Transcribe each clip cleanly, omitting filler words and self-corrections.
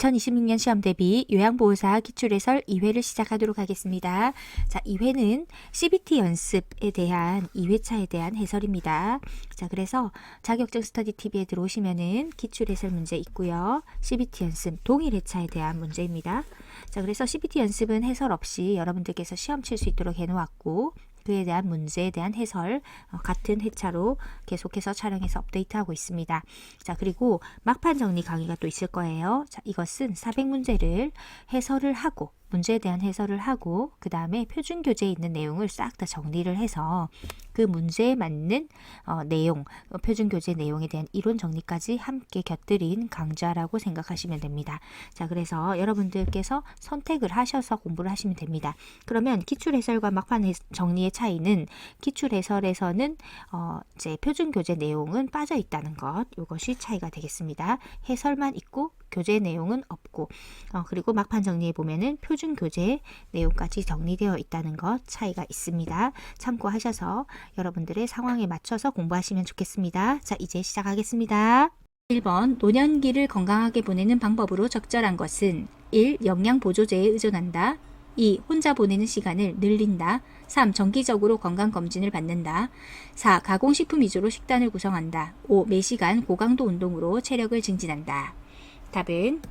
2026년 시험 대비 요양보호사 기출해설 2회를 시작하도록 하겠습니다. 자, 2회는 CBT 연습에 대한 2회차에 대한 해설입니다. 자, 그래서 자격증 스터디 TV에 들어오시면은 기출해설 문제 있고요. CBT 연습 동일 회차에 대한 문제입니다. 자, 그래서 CBT 연습은 해설 없이 여러분들께서 시험 칠 수 있도록 해놓았고, 그에 대한 문제에 대한 해설 같은 회차로 계속해서 촬영해서 업데이트하고 있습니다. 자, 그리고 막판 정리 강의가 또 있을 거예요. 자, 이것은 400문제를 해설을 하고, 문제에 대한 해설을 하고, 그 다음에 표준 교재에 있는 내용을 싹 다 정리를 해서 그 문제에 맞는 내용, 표준 교재 내용에 대한 이론 정리까지 함께 곁들인 강좌라고 생각하시면 됩니다. 자, 그래서 여러분들께서 선택을 하셔서 공부를 하시면 됩니다. 그러면 기출 해설과 막판 정리의 차이는, 기출 해설에서는 이제 표준 교재 내용은 빠져 있다는 것, 이것이 차이가 되겠습니다. 해설만 있고 교재 내용은 없고, 그리고 막판 정리에 보면은 표준 교재 내용까지 정리되어 있다는 것, 차이가 있습니다. 참고하셔서 여러분들의 상황에 맞춰서 공부하시면 좋겠습니다. 자, 이제 시작하겠습니다. 1번, 노년기를 건강하게 보내는 방법으로 적절한 것은 1. 영양보조제에 의존한다. 2. 혼자 보내는 시간을 늘린다. 3. 정기적으로 건강검진을 받는다. 4. 가공식품 위주로 식단을 구성한다. 5. 매시간 고강도 운동으로 체력을 증진한다. 답은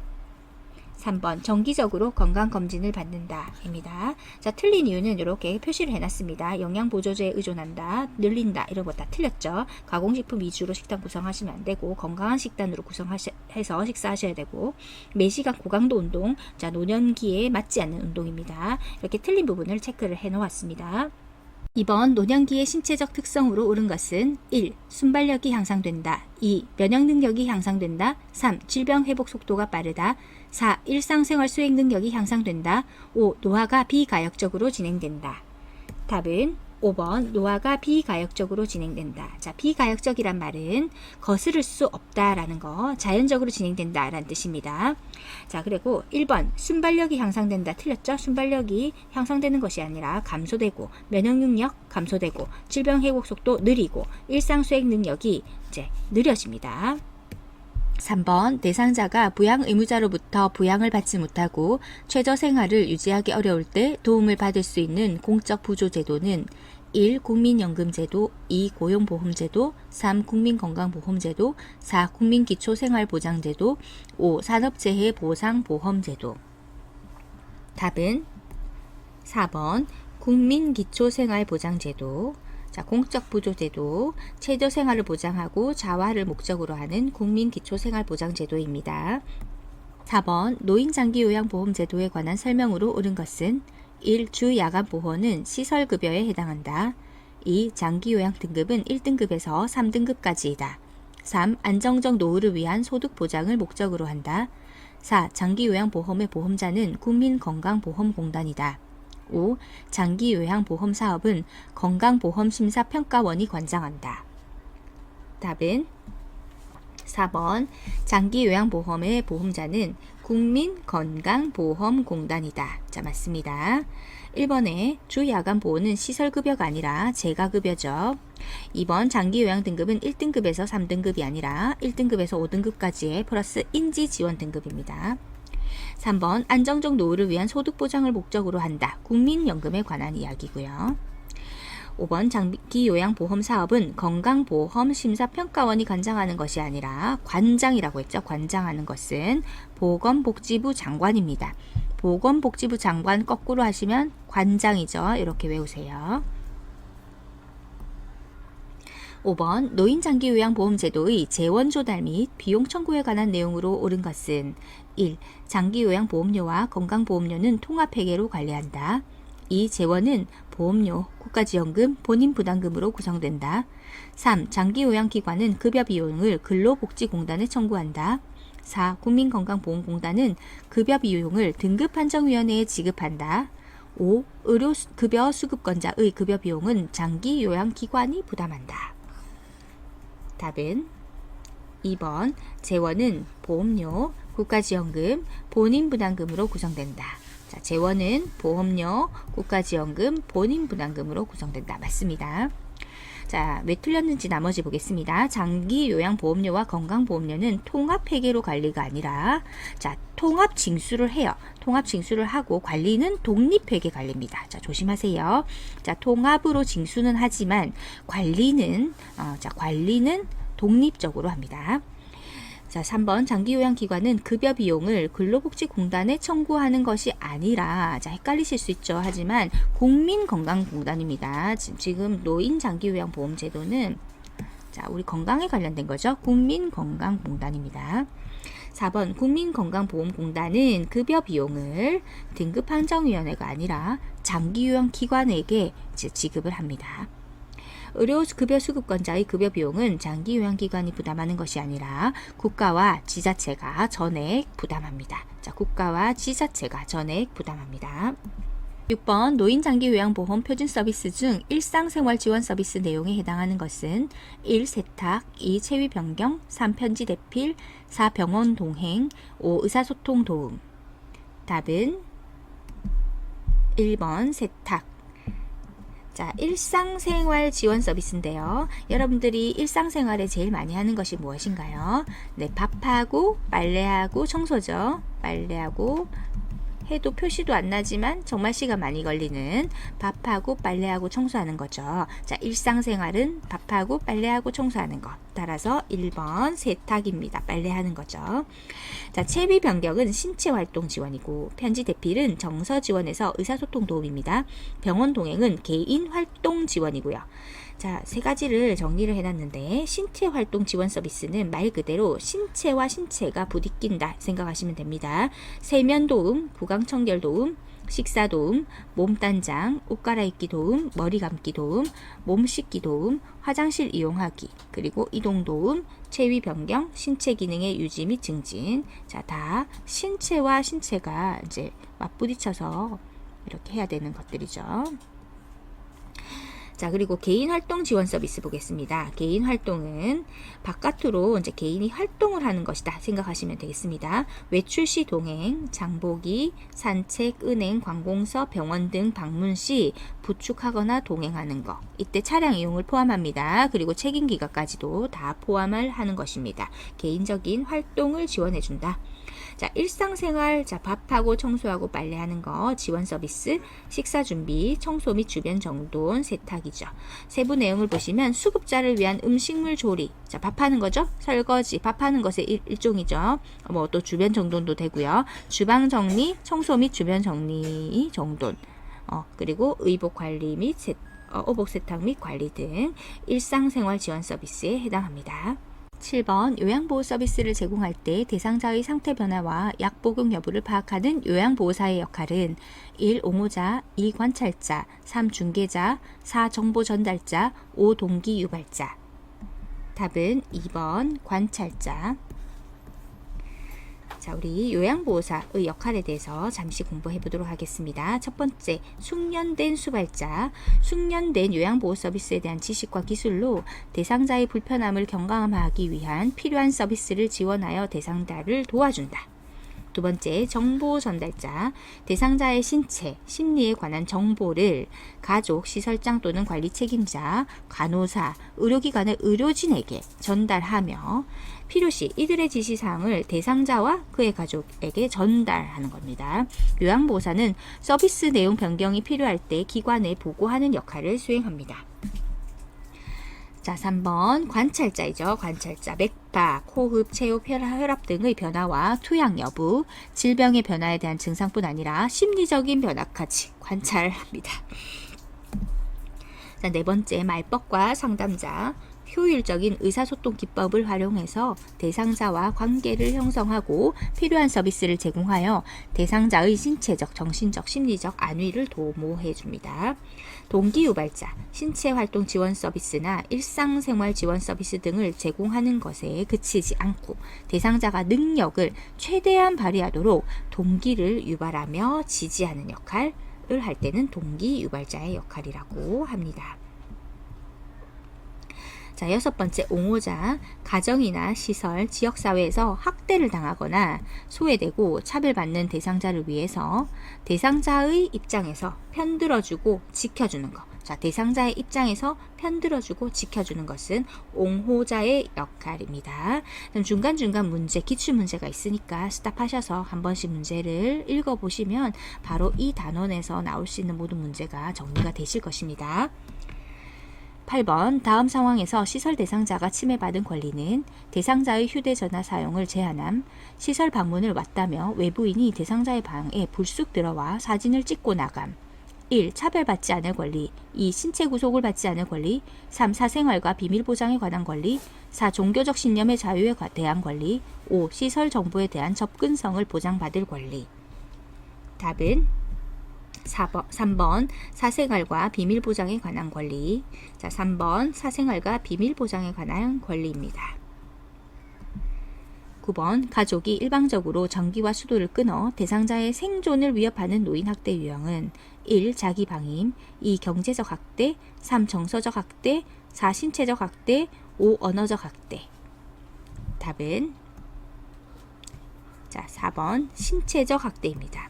3번 정기적으로 건강검진을 받는다 입니다. 자, 틀린 이유는 이렇게 표시를 해놨습니다. 영양보조제에 의존한다, 늘린다, 이런 거 다 틀렸죠. 가공식품 위주로 식단 구성하시면 안 되고, 건강한 식단으로 구성해서 식사하셔야 되고, 매시간 고강도 운동, 자, 노년기에 맞지 않는 운동입니다. 이렇게 틀린 부분을 체크를 해 놓았습니다. 2번 노년기의 신체적 특성으로 옳은 것은 1. 순발력이 향상된다. 2. 면역능력이 향상된다. 3. 질병 회복 속도가 빠르다. 4. 일상생활 수행 능력이 향상된다. 5. 노화가 비가역적으로 진행된다. 답은 5번 노화가 비가역적으로 진행된다. 자, 비가역적이란 말은 거스를 수 없다라는 거, 자연적으로 진행된다라는 뜻입니다. 자, 그리고 1번 순발력이 향상된다. 틀렸죠? 순발력이 향상되는 것이 아니라 감소되고, 면역능력 감소되고, 질병 회복 속도 느리고, 일상 수행 능력이 이제 느려집니다. 3번 대상자가 부양 의무자로부터 부양을 받지 못하고 최저 생활을 유지하기 어려울 때 도움을 받을 수 있는 공적 부조제도는 1. 국민연금제도, 2. 고용보험제도, 3. 국민건강보험제도, 4. 국민기초생활보장제도, 5. 산업재해보상보험제도. 답은 4번 국민기초생활보장제도. 자, 공적 부조제도, 최저 생활을 보장하고 자활을 목적으로 하는 국민기초생활보장제도입니다. 4번 노인장기요양보험제도에 관한 설명으로 옳은 것은 1. 주야간보호는 시설급여에 해당한다. 2. 장기요양 등급은 1등급에서 3등급까지이다. 3. 안정적 노후를 위한 소득 보장을 목적으로 한다. 4. 장기요양보험의 보험자는 국민건강보험공단이다. 5. 장기요양보험 사업은 건강보험심사평가원이 관장한다. 답은 4번 장기요양보험의 보험자는 국민건강보험공단이다. 자, 맞습니다. 1번에 주야간보호는 시설급여가 아니라 재가급여죠. 2번 장기요양 등급은 1등급에서 3등급이 아니라 1등급에서 5등급까지의 플러스 인지지원 등급입니다. 3번 안정적 노후를 위한 소득 보장을 목적으로 한다. 국민연금에 관한 이야기고요. 5번 장기요양보험 사업은 건강보험심사평가원이 관장하는 것이 아니라 관장이라고 했죠. 관장하는 것은 보건복지부 장관입니다. 보건복지부 장관 거꾸로 하시면 관장이죠. 이렇게 외우세요. 5번 노인장기요양보험제도의 재원조달 및 비용 청구에 관한 내용으로 옳은 것은 1. 장기요양보험료와 건강보험료는 통합회계로 관리한다. 2. 재원은 보험료, 국가지원금, 본인부담금으로 구성된다. 3. 장기요양기관은 급여비용을 근로복지공단에 청구한다. 4. 국민건강보험공단은 급여비용을 등급판정위원회에 지급한다. 5. 의료급여 수급권자의 급여비용은 장기요양기관이 부담한다. 답은 2번 재원은 보험료, 국가지원금, 본인부담금으로 구성된다. 자, 재원은 보험료, 국가지원금, 본인부담금으로 구성된다. 맞습니다. 자, 왜 틀렸는지 나머지 보겠습니다. 장기요양보험료와 건강보험료는 통합회계로 관리가 아니라 자, 통합징수를 해요. 통합징수를 하고 관리는 독립회계 관리입니다. 자, 조심하세요. 자, 통합으로 징수는 하지만 관리는 독립적으로 합니다. 자, 3번 장기요양기관은 급여 비용을 근로복지공단에 청구하는 것이 아니라 자, 헷갈리실 수 있죠. 하지만 국민건강공단입니다. 지금 노인장기요양보험제도는 자, 우리 건강에 관련된 거죠. 국민건강공단입니다. 4번 국민건강보험공단은 급여 비용을 등급한정위원회가 아니라 장기요양기관에게 지급을 합니다. 의료급여 수급권자의 급여 비용은 장기요양기관이 부담하는 것이 아니라 국가와 지자체가 전액 부담합니다. 자, 국가와 지자체가 전액 부담합니다. 6번 노인장기요양보험 표준 서비스 중 일상생활 지원 서비스 내용에 해당하는 것은 1. 세탁, 2. 체위 변경, 3. 편지 대필, 4. 병원 동행, 5. 의사소통 도움. 답은 1번 세탁. 자, 일상생활 지원 서비스인데요. 여러분들이 일상생활에 제일 많이 하는 것이 무엇인가요? 네, 밥하고 빨래하고 청소죠. 빨래하고 해도 표시도 안 나지만 정말 시간 많이 걸리는 밥하고 빨래하고 청소하는 거죠. 자, 일상생활은 밥하고 빨래하고 청소하는 것. 따라서 1번 세탁입니다. 빨래하는 거죠. 자, 체위 변경은 신체활동 지원이고 편지 대필은 정서 지원에서 의사소통 도움입니다. 병원 동행은 개인활동 지원이고요. 자, 세 가지를 정리를 해놨는데 신체활동 지원 서비스는 말 그대로 신체와 신체가 부딪힌다 생각하시면 됩니다. 세면 도움, 구강청결 도움, 식사 도움, 몸단장, 옷 갈아입기 도움, 머리 감기 도움, 몸 씻기 도움, 화장실 이용하기, 그리고 이동 도움, 체위 변경, 신체 기능의 유지 및 증진. 자, 다 신체와 신체가 이제 맞부딪혀서 이렇게 해야 되는 것들이죠. 자, 그리고 개인활동 지원 서비스 보겠습니다. 개인활동은 바깥으로 이제 개인이 활동을 하는 것이다 생각하시면 되겠습니다. 외출 시 동행, 장보기, 산책, 은행, 관공서, 병원 등 방문 시 부축하거나 동행하는 것. 이때 차량 이용을 포함합니다. 그리고 책임 기간까지도 다 포함을 하는 것입니다. 개인적인 활동을 지원해준다. 자, 일상생활, 자, 밥하고 청소하고 빨래하는 거, 지원 서비스, 식사 준비, 청소 및 주변 정돈, 세탁이죠. 세부 내용을 보시면 수급자를 위한 음식물 조리, 자, 밥하는 거죠. 설거지, 밥하는 것의 일종이죠. 뭐 또 주변 정돈도 되고요. 주방 정리, 청소 및 주변 정리, 정돈, 그리고 의복 관리 및 오복 세탁 및 관리 등 일상생활 지원 서비스에 해당합니다. 7번 요양보호 서비스를 제공할 때 대상자의 상태 변화와 약 복용 여부를 파악하는 요양보호사의 역할은 1. 옹호자, 2. 관찰자, 3. 중개자, 4. 정보 전달자, 5. 동기 유발자. 답은 2번 관찰자. 자, 우리 요양보호사의 역할에 대해서 잠시 공부해 보도록 하겠습니다. 첫 번째, 숙련된 수발자. 숙련된 요양보호 서비스에 대한 지식과 기술로 대상자의 불편함을 경감하기 위한 필요한 서비스를 지원하여 대상자를 도와준다. 두 번째, 정보 전달자. 대상자의 신체, 심리에 관한 정보를 가족, 시설장 또는 관리 책임자, 간호사, 의료기관의 의료진에게 전달하며 필요시 이들의 지시사항을 대상자와 그의 가족에게 전달하는 겁니다. 요양보호사는 서비스 내용 변경이 필요할 때 기관에 보고하는 역할을 수행합니다. 자, 3번 관찰자이죠. 관찰자. 맥박, 호흡, 체온, 혈압 등의 변화와 투약 여부, 질병의 변화에 대한 증상뿐 아니라 심리적인 변화까지 관찰합니다. 자, 네 번째 말법과 상담자. 효율적인 의사소통 기법을 활용해서 대상자와 관계를 형성하고 필요한 서비스를 제공하여 대상자의 신체적, 정신적, 심리적 안위를 도모해 줍니다. 동기유발자, 신체활동 지원 서비스나 일상생활 지원 서비스 등을 제공하는 것에 그치지 않고 대상자가 능력을 최대한 발휘하도록 동기를 유발하며 지지하는 역할을 할 때는 동기유발자의 역할이라고 합니다. 자, 6번째 옹호자, 가정이나 시설, 지역사회에서 학대를 당하거나 소외되고 차별받는 대상자를 위해서 대상자의 입장에서 편들어주고 지켜주는 것. 자, 대상자의 입장에서 편들어주고 지켜주는 것은 옹호자의 역할입니다. 그럼 중간중간 문제, 기출문제가 있으니까 스탑하셔서 한 번씩 문제를 읽어보시면 바로 이 단원에서 나올 수 있는 모든 문제가 정리가 되실 것입니다. 8번 다음 상황에서 시설 대상자가 침해받은 권리는 대상자의 휴대전화 사용을 제한함, 시설 방문을 왔다며 외부인이 대상자의 방에 불쑥 들어와 사진을 찍고 나감. 1. 차별받지 않을 권리, 2. 신체 구속을 받지 않을 권리, 3. 사생활과 비밀 보장에 관한 권리, 4. 종교적 신념의 자유에 대한 권리, 5. 시설 정보에 대한 접근성을 보장받을 권리. 답은 3번 사생활과 비밀 보장에 관한 권리. 자, 3번 사생활과 비밀 보장에 관한 권리입니다. 9번 가족이 일방적으로 전기와 수도를 끊어 대상자의 생존을 위협하는 노인 학대 유형은 1. 자기 방임, 2. 경제적 학대, 3. 정서적 학대, 4. 신체적 학대, 5. 언어적 학대. 답은 자, 4번 신체적 학대입니다.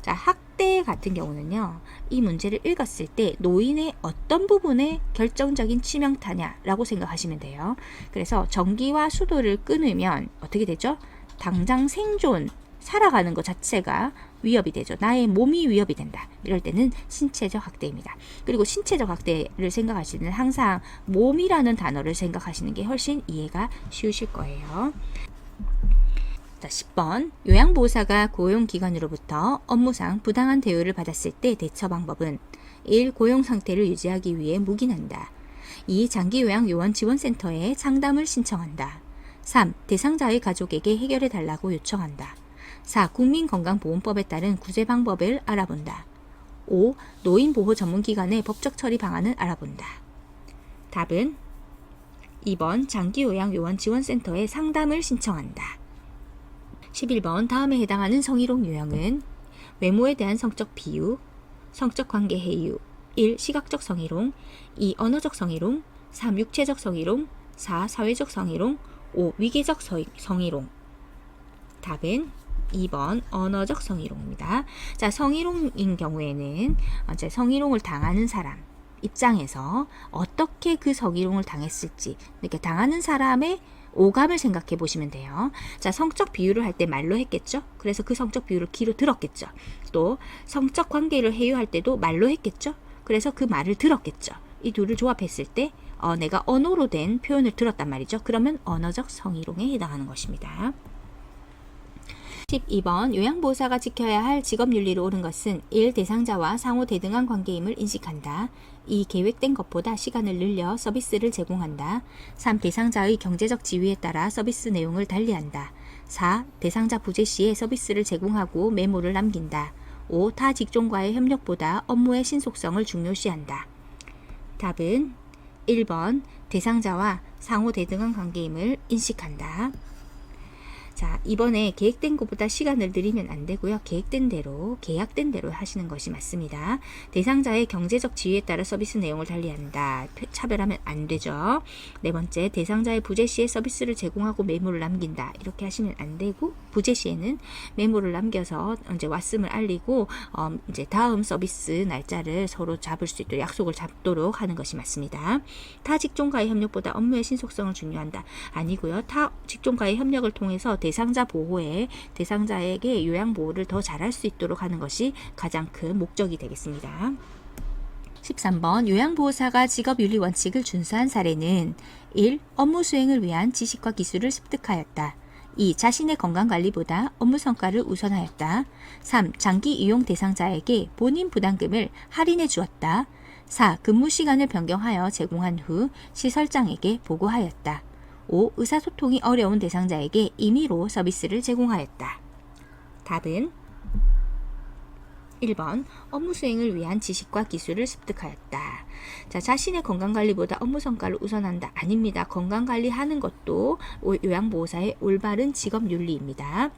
자, 학대 같은 경우는요, 이 문제를 읽었을 때 노인의 어떤 부분에 결정적인 치명타냐라고 생각하시면 돼요. 그래서 전기와 수도를 끊으면 어떻게 되죠? 당장 생존, 살아가는 것 자체가 위협이 되죠. 나의 몸이 위협이 된다. 이럴 때는 신체적 학대입니다. 그리고 신체적 학대를 생각하실 때는 항상 몸이라는 단어를 생각하시는 게 훨씬 이해가 쉬우실 거예요. 자, 10번 요양보호사가 고용기관으로부터 업무상 부당한 대우를 받았을 때 대처 방법은 1. 고용 상태를 유지하기 위해 묵인한다. 2. 장기요양요원지원센터에 상담을 신청한다. 3. 대상자의 가족에게 해결해 달라고 요청한다. 4. 국민건강보험법에 따른 구제 방법을 알아본다. 5. 노인보호 전문기관의 법적 처리 방안을 알아본다. 답은 2번 장기요양요원지원센터에 상담을 신청한다. 11번 다음에 해당하는 성희롱 유형은 외모에 대한 성적 비유, 성적 관계 해유, 1. 시각적 성희롱, 2. 언어적 성희롱, 3. 육체적 성희롱, 4. 사회적 성희롱, 5. 위계적 성희롱. 답은 2번 언어적 성희롱입니다. 자, 성희롱인 경우에는 이제 성희롱을 당하는 사람 입장에서 어떻게 그 성희롱을 당했을지, 이렇게 당하는 사람의 오감을 생각해 보시면 돼요. 자, 성적 비유를 할 때 말로 했겠죠? 그래서 그 성적 비유를 귀로 들었겠죠? 또 성적 관계를 해유할 때도 말로 했겠죠? 그래서 그 말을 들었겠죠? 이 둘을 조합했을 때 내가 언어로 된 표현을 들었단 말이죠. 그러면 언어적 성희롱에 해당하는 것입니다. 12번 요양보호사가 지켜야 할 직업윤리로 옳은 것은 1. 대상자와 상호 대등한 관계임을 인식한다. 2. 계획된 것보다 시간을 늘려 서비스를 제공한다. 3. 대상자의 경제적 지위에 따라 서비스 내용을 달리한다. 4. 대상자 부재 시에 서비스를 제공하고 메모를 남긴다. 5. 타 직종과의 협력보다 업무의 신속성을 중요시한다. 답은 1번 대상자와 상호 대등한 관계임을 인식한다. 자, 이번에 계획된 것보다 시간을 늘리면 안 되고요. 계획된 대로, 계약된 대로 하시는 것이 맞습니다. 대상자의 경제적 지위에 따라 서비스 내용을 달리한다. 차별하면 안 되죠. 네 번째, 대상자의 부재 시에 서비스를 제공하고 메모를 남긴다. 이렇게 하시면 안 되고, 부재 시에는 메모를 남겨서 이제 왔음을 알리고 이제 다음 서비스 날짜를 서로 잡을 수 있도록 약속을 잡도록 하는 것이 맞습니다. 타 직종과의 협력보다 업무의 신속성을 중요한다. 아니고요. 타 직종과의 협력을 통해서 대상자 보호에 대상자에게 요양보호를 더 잘할 수 있도록 하는 것이 가장 큰 목적이 되겠습니다. 13번 요양보호사가 직업윤리 원칙을 준수한 사례는 1. 업무 수행을 위한 지식과 기술을 습득하였다. 2. 자신의 건강관리보다 업무 성과를 우선하였다. 3. 장기 이용 대상자에게 본인 부담금을 할인해 주었다. 4. 근무 시간을 변경하여 제공한 후 시설장에게 보고하였다. 5. 의사소통이 어려운 대상자에게 임의로 서비스를 제공하였다. 답은 1번 업무 수행을 위한 지식과 기술을 습득하였다. 자, 자신의 건강관리보다 업무 성과를 우선한다. 아닙니다. 건강관리하는 것도 요양보호사의 올바른 직업윤리입니다.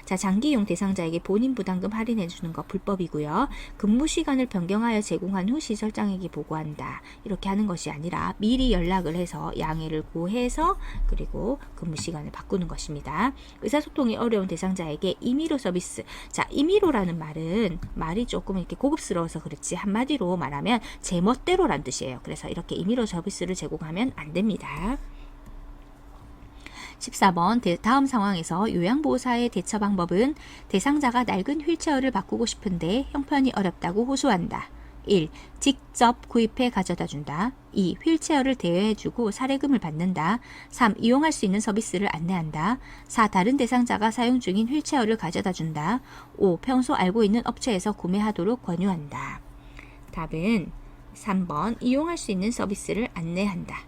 자, 장기이용 대상자에게 본인 부담금 할인해 주는 거 불법이고요. 근무 시간을 변경하여 제공한 후 시설장에게 보고한다. 이렇게 하는 것이 아니라 미리 연락을 해서 양해를 구해서 그리고 근무 시간을 바꾸는 것입니다. 의사소통이 어려운 대상자에게 임의로 서비스. 자, 임의로라는 말이 조금 이렇게 고급스러워서 그렇지 한마디로 말하면 제멋대로란 뜻이에요. 그래서 이렇게 임의로 서비스를 제공하면 안 됩니다. 14번 다음 상황에서 요양보호사의 대처 방법은 대상자가 낡은 휠체어를 바꾸고 싶은데 형편이 어렵다고 호소한다. 1. 직접 구입해 가져다 준다. 2. 휠체어를 대여해주고 사례금을 받는다. 3. 이용할 수 있는 서비스를 안내한다. 4. 다른 대상자가 사용 중인 휠체어를 가져다 준다. 5. 평소 알고 있는 업체에서 구매하도록 권유한다. 답은 3번 이용할 수 있는 서비스를 안내한다.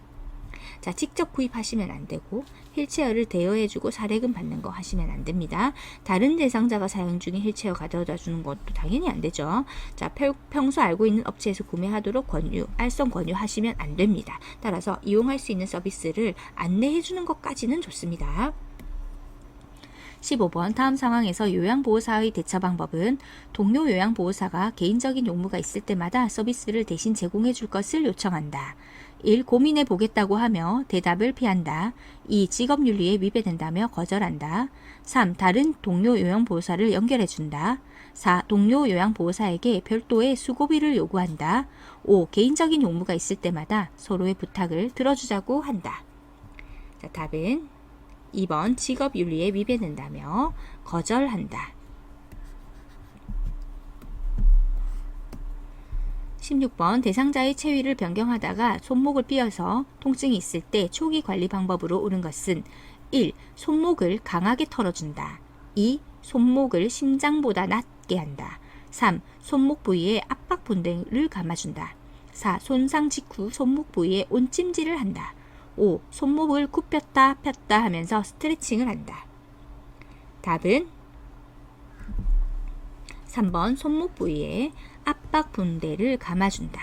자, 직접 구입하시면 안 되고 휠체어를 대여해주고 사례금 받는 거 하시면 안 됩니다. 다른 대상자가 사용 중인 휠체어 가져다 주는 것도 당연히 안 되죠. 자, 평소 알고 있는 업체에서 구매하도록 알선 권유하시면 안 됩니다. 따라서 이용할 수 있는 서비스를 안내해 주는 것까지는 좋습니다. 15번 다음 상황에서 요양보호사의 대처 방법은 동료 요양보호사가 개인적인 용무가 있을 때마다 서비스를 대신 제공해 줄 것을 요청한다. 1. 고민해 보겠다고 하며 대답을 피한다. 2. 직업윤리에 위배된다며 거절한다. 3. 다른 동료 요양보호사를 연결해 준다. 4. 동료 요양보호사에게 별도의 수고비를 요구한다. 5. 개인적인 용무가 있을 때마다 서로의 부탁을 들어주자고 한다. 자, 답은 2번 직업윤리에 위배된다며 거절한다. 16번 대상자의 체위를 변경하다가 손목을 삐어서 통증이 있을 때 초기 관리 방법으로 옳은 것은 1. 손목을 강하게 털어준다. 2. 손목을 심장보다 낮게 한다. 3. 손목 부위에 압박 분대를 감아준다. 4. 손상 직후 손목 부위에 온찜질을 한다. 5. 손목을 굽혔다 폈다 하면서 스트레칭을 한다. 답은 3번 손목 부위에 압박 분대를 감아준다.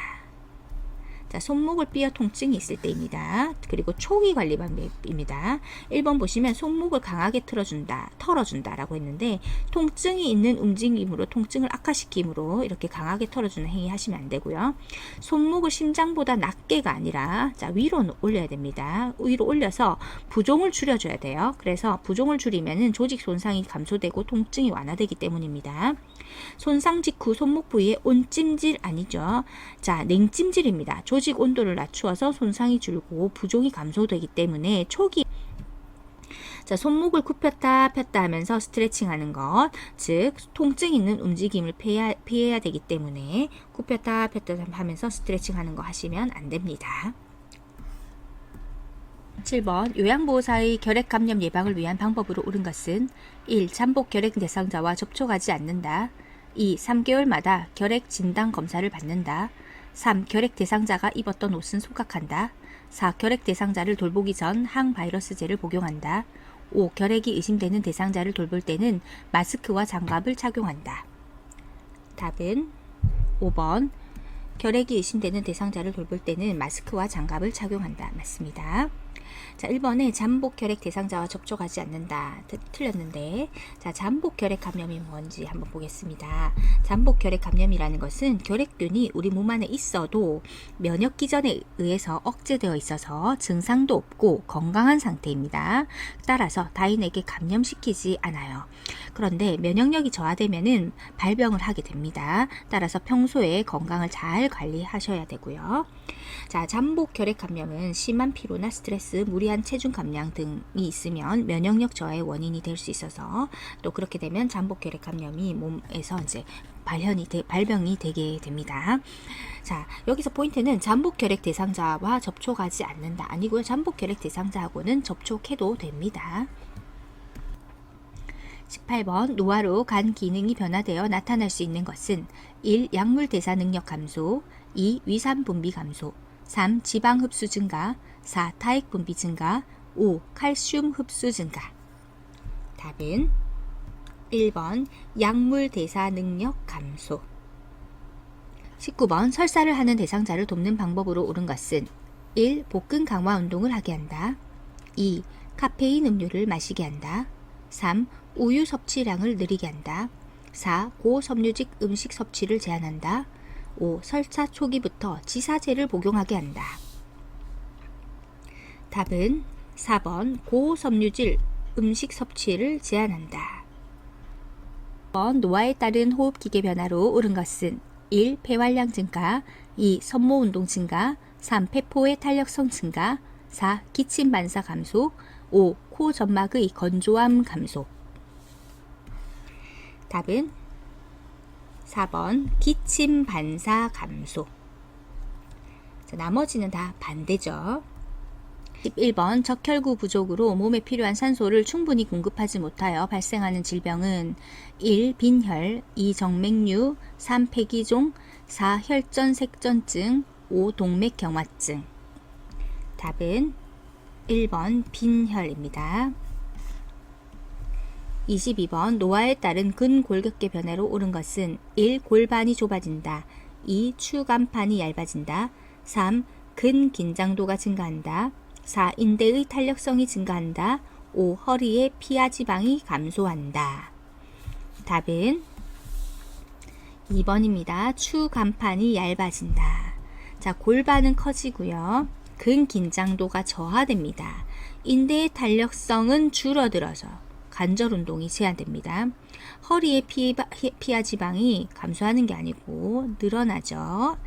자, 손목을 삐어 통증이 있을 때입니다. 그리고 초기 관리 방법입니다. 1번 보시면 손목을 강하게 털어준다 라고 했는데 통증이 있는 움직임으로 통증을 악화시킴으로 이렇게 강하게 털어주는 행위 하시면 안 되고요. 손목을 심장보다 낮게가 아니라 자, 위로 올려야 됩니다. 위로 올려서 부종을 줄여줘야 돼요. 그래서 부종을 줄이면 조직 손상이 감소되고 통증이 완화되기 때문입니다. 손상 직후 손목 부위에 온찜질 아니죠. 자, 냉찜질입니다. 조직 온도를 낮추어서 손상이 줄고 부종이 감소되기 때문에 초기 자, 손목을 굽혔다 폈다 하면서 스트레칭 하는 것, 즉 통증 있는 움직임을 피해야 되기 때문에 굽혔다 폈다 하면서 스트레칭 하는 거 하시면 안 됩니다. 7번 요양보호사의 결핵 감염 예방을 위한 방법으로 옳은 것은 1. 잠복 결핵 대상자와 접촉하지 않는다. 2. 3개월마다 결핵 진단 검사를 받는다. 3. 결핵 대상자가 입었던 옷은 속각한다. 4. 결핵 대상자를 돌보기 전 항바이러스제를 복용한다. 5. 결핵이 의심되는 대상자를 돌볼 때는 마스크와 장갑을 착용한다. 답은 5번 결핵이 의심되는 대상자를 돌볼 때는 마스크와 장갑을 착용한다. 맞습니다. 자, 1번에 잠복 결핵 대상자와 접촉하지 않는다. 틀렸는데, 자, 잠복 결핵 감염이 뭔지 한번 보겠습니다. 잠복 결핵 감염이라는 것은 결핵균이 우리 몸 안에 있어도 면역 기전에 의해서 억제되어 있어서 증상도 없고 건강한 상태입니다. 따라서 타인에게 감염시키지 않아요. 그런데 면역력이 저하되면은 발병을 하게 됩니다. 따라서 평소에 건강을 잘 관리하셔야 되고요. 자, 잠복 결핵 감염은 심한 피로나 스트레스, 무리한 체중 감량 등이 있으면 면역력 저하의 원인이 될 수 있어서 또 그렇게 되면 잠복 결핵 감염이 몸에서 이제 발병이 되게 됩니다. 자, 여기서 포인트는 잠복 결핵 대상자와 접촉하지 않는다 아니고요. 잠복 결핵 대상자하고는 접촉해도 됩니다. 18번 노화로 간 기능이 변화되어 나타날 수 있는 것은 1. 약물 대사 능력 감소, 2. 위산 분비 감소, 3. 지방 흡수 증가, 4. 타액 분비 증가, 5. 칼슘 흡수 증가. 답은 1번 약물 대사 능력 감소. 19번 설사를 하는 대상자를 돕는 방법으로 옳은 것은 1. 복근 강화 운동을 하게 한다. 2. 카페인 음료를 마시게 한다. 3. 우유 섭취량을 느리게 한다. 4. 고섬유직 음식 섭취를 제한한다. 5. 설사 초기부터 지사제를 복용하게 한다. 답은 4번 고섬유질 음식 섭취를 제한한다. 1번 노화에 따른 호흡기계 변화로 옳은 것은 1. 폐활량 증가, 2. 섬모 운동 증가, 3. 폐포의 탄력성 증가, 4. 기침 반사 감소, 5. 코 점막의 건조함 감소. 답은 4번 기침 반사 감소. 자, 나머지는 다 반대죠. 11번 적혈구 부족으로 몸에 필요한 산소를 충분히 공급하지 못하여 발생하는 질병은 1. 빈혈, 2. 정맥류, 3. 폐기종, 4. 혈전색전증, 5. 동맥경화증. 답은 1번 빈혈입니다. 22번 노화에 따른 근골격계 변화로 옳은 것은 1. 골반이 좁아진다. 2. 추간판이 얇아진다. 3. 근긴장도가 증가한다. 4. 인대의 탄력성이 증가한다. 5. 허리의 피하 지방이 감소한다. 답은 2번입니다. 추간판이 얇아진다. 자, 골반은 커지고요. 근긴장도가 저하됩니다. 인대의 탄력성은 줄어들어서 관절 운동이 제한됩니다. 허리의 피하 지방이 감소하는 게 아니고 늘어나죠.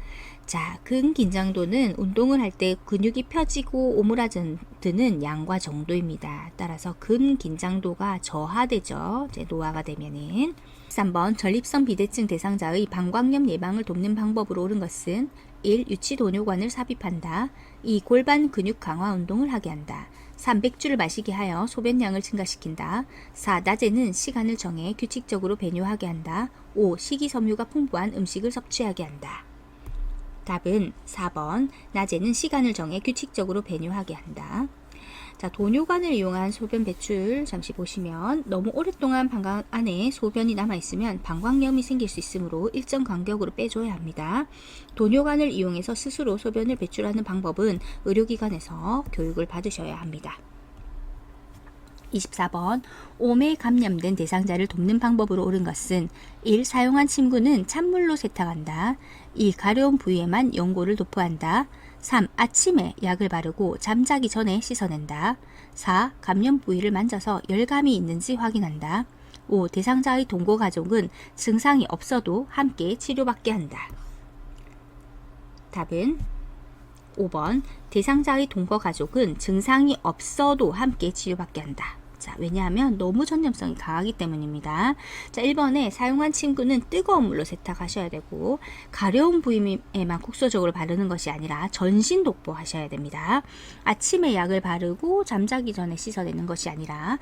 자, 근긴장도는 운동을 할 때 근육이 펴지고 오므라드는 양과 정도입니다. 따라서 근긴장도가 저하되죠. 이제 노화가 되면은. 3번 전립선 비대증 대상자의 방광염 예방을 돕는 방법으로 옳은 것은 1. 유치 도뇨관을 삽입한다. 2. 골반 근육 강화 운동을 하게 한다. 3. 맥주를 마시게 하여 소변량을 증가시킨다. 4. 낮에는 시간을 정해 규칙적으로 배뇨하게 한다. 5. 식이섬유가 풍부한 음식을 섭취하게 한다. 답은 4번 낮에는 시간을 정해 규칙적으로 배뇨하게 한다. 자, 도뇨관을 이용한 소변 배출 잠시 보시면 너무 오랫동안 방광 안에 소변이 남아있으면 방광염이 생길 수 있으므로 일정 간격으로 빼줘야 합니다. 도뇨관을 이용해서 스스로 소변을 배출하는 방법은 의료기관에서 교육을 받으셔야 합니다. 24번 오메 감염된 대상자를 돕는 방법으로 옳은 것은 1. 사용한 침구는 찬물로 세탁한다. 2. 가려운 부위에만 연고를 도포한다. 3. 아침에 약을 바르고 잠자기 전에 씻어낸다. 4. 감염 부위를 만져서 열감이 있는지 확인한다. 5. 대상자의 동거 가족은 증상이 없어도 함께 치료받게 한다. 답은 5번 대상자의 동거 가족은 증상이 없어도 함께 치료받게 한다. 자, 왜냐하면 너무 전염성이 강하기 때문입니다. 자, 1번에 사용한 침구는 뜨거운 물로 세탁하셔야 되고 가려운 부위에만 국소적으로 바르는 것이 아니라 전신 독보하셔야 됩니다. 아침에 약을 바르고 잠자기 전에 씻어내는 것이 아니라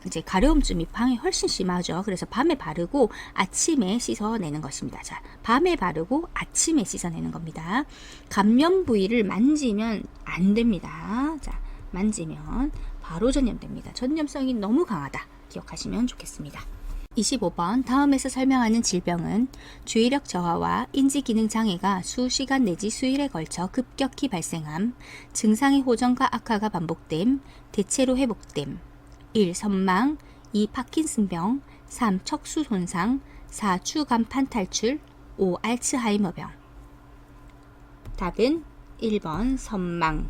이제 가려움증이 밤에 훨씬 심하죠. 그래서 밤에 바르고 아침에 씻어내는 것입니다. 자, 밤에 바르고 아침에 씻어내는 겁니다. 감염 부위를 만지면 안 됩니다. 자, 만지면 바로 전염됩니다. 전염성이 너무 강하다. 기억하시면 좋겠습니다. 25번 다음에서 설명하는 질병은 주의력 저하와 인지기능 장애가 수시간 내지 수일에 걸쳐 급격히 발생함, 증상의 호전과 악화가 반복됨, 대체로 회복됨. 1. 선망, 2. 파킨슨병, 3. 척수 손상, 4. 추간판 탈출, 5. 알츠하이머병. 답은 1번 선망.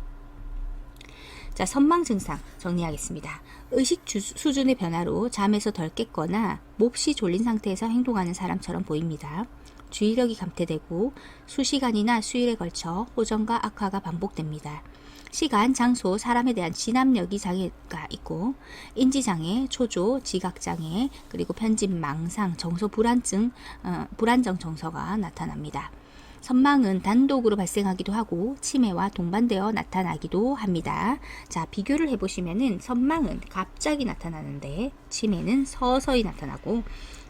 자, 선망 증상 정리하겠습니다. 의식 수준의 변화로 잠에서 덜 깼거나 몹시 졸린 상태에서 행동하는 사람처럼 보입니다. 주의력이 감퇴되고 수시간이나 수일에 걸쳐 호전과 악화가 반복됩니다. 시간, 장소, 사람에 대한 진압력이 장애가 있고 인지장애, 초조, 지각장애, 그리고 편집, 망상, 정서 불안증, 불안정 정서가 나타납니다. 선망은 단독으로 발생하기도 하고 치매와 동반되어 나타나기도 합니다. 자, 비교를 해보시면은 선망은 갑자기 나타나는데 치매는 서서히 나타나고,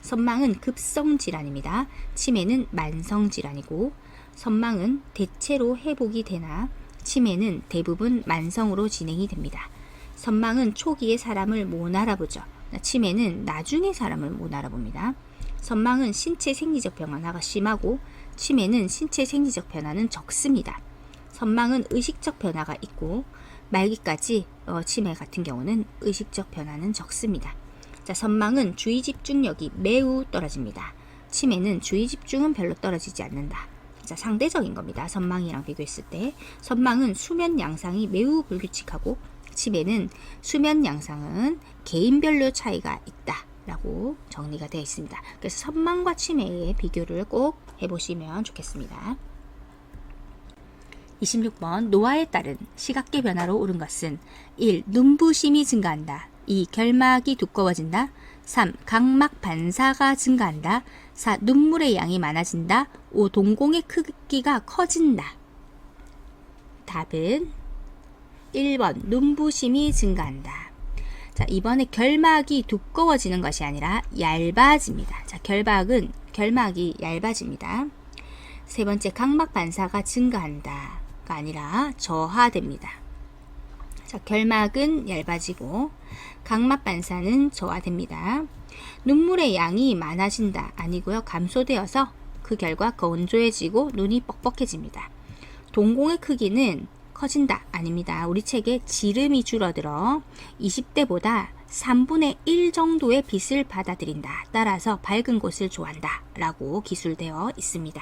선망은 급성질환입니다. 치매는 만성질환이고, 선망은 대체로 회복이 되나 치매는 대부분 만성으로 진행이 됩니다. 선망은 초기에 사람을 못 알아보죠. 치매는 나중에 사람을 못 알아봅니다. 선망은 신체 생리적 변화가 심하고 치매는 신체 생리적 변화는 적습니다. 선망은 의식적 변화가 있고 말기까지 치매 같은 경우는 의식적 변화는 적습니다. 자, 선망은 주의 집중력이 매우 떨어집니다. 치매는 주의 집중은 별로 떨어지지 않는다. 자, 상대적인 겁니다. 선망이랑 비교했을 때 선망은 수면 양상이 매우 불규칙하고 치매는 수면 양상은 개인별로 차이가 있다 라고 정리가 되어 있습니다. 그래서 선망과 치매의 비교를 꼭 해보시면 좋겠습니다. 26번 노화에 따른 시각계 변화로 옳은 것은 1. 눈부심이 증가한다. 2. 결막이 두꺼워진다. 3. 각막 반사가 증가한다. 4. 눈물의 양이 많아진다. 5. 동공의 크기가 커진다. 답은 1번 눈부심이 증가한다. 자, 이번에 결막이 두꺼워지는 것이 아니라 얇아집니다. 자, 결막이 얇아집니다. 세 번째, 각막 반사가 증가한다가 아니라 저하됩니다. 자, 결막은 얇아지고 각막 반사는 저하됩니다. 눈물의 양이 많아진다 아니고요. 감소되어서 그 결과 건조해지고 눈이 뻑뻑해집니다. 동공의 크기는 커진다 아닙니다. 우리 책에 지름이 줄어들어 20대보다 3분의 1 정도의 빛을 받아들인다. 따라서 밝은 곳을 좋아한다 라고 기술되어 있습니다.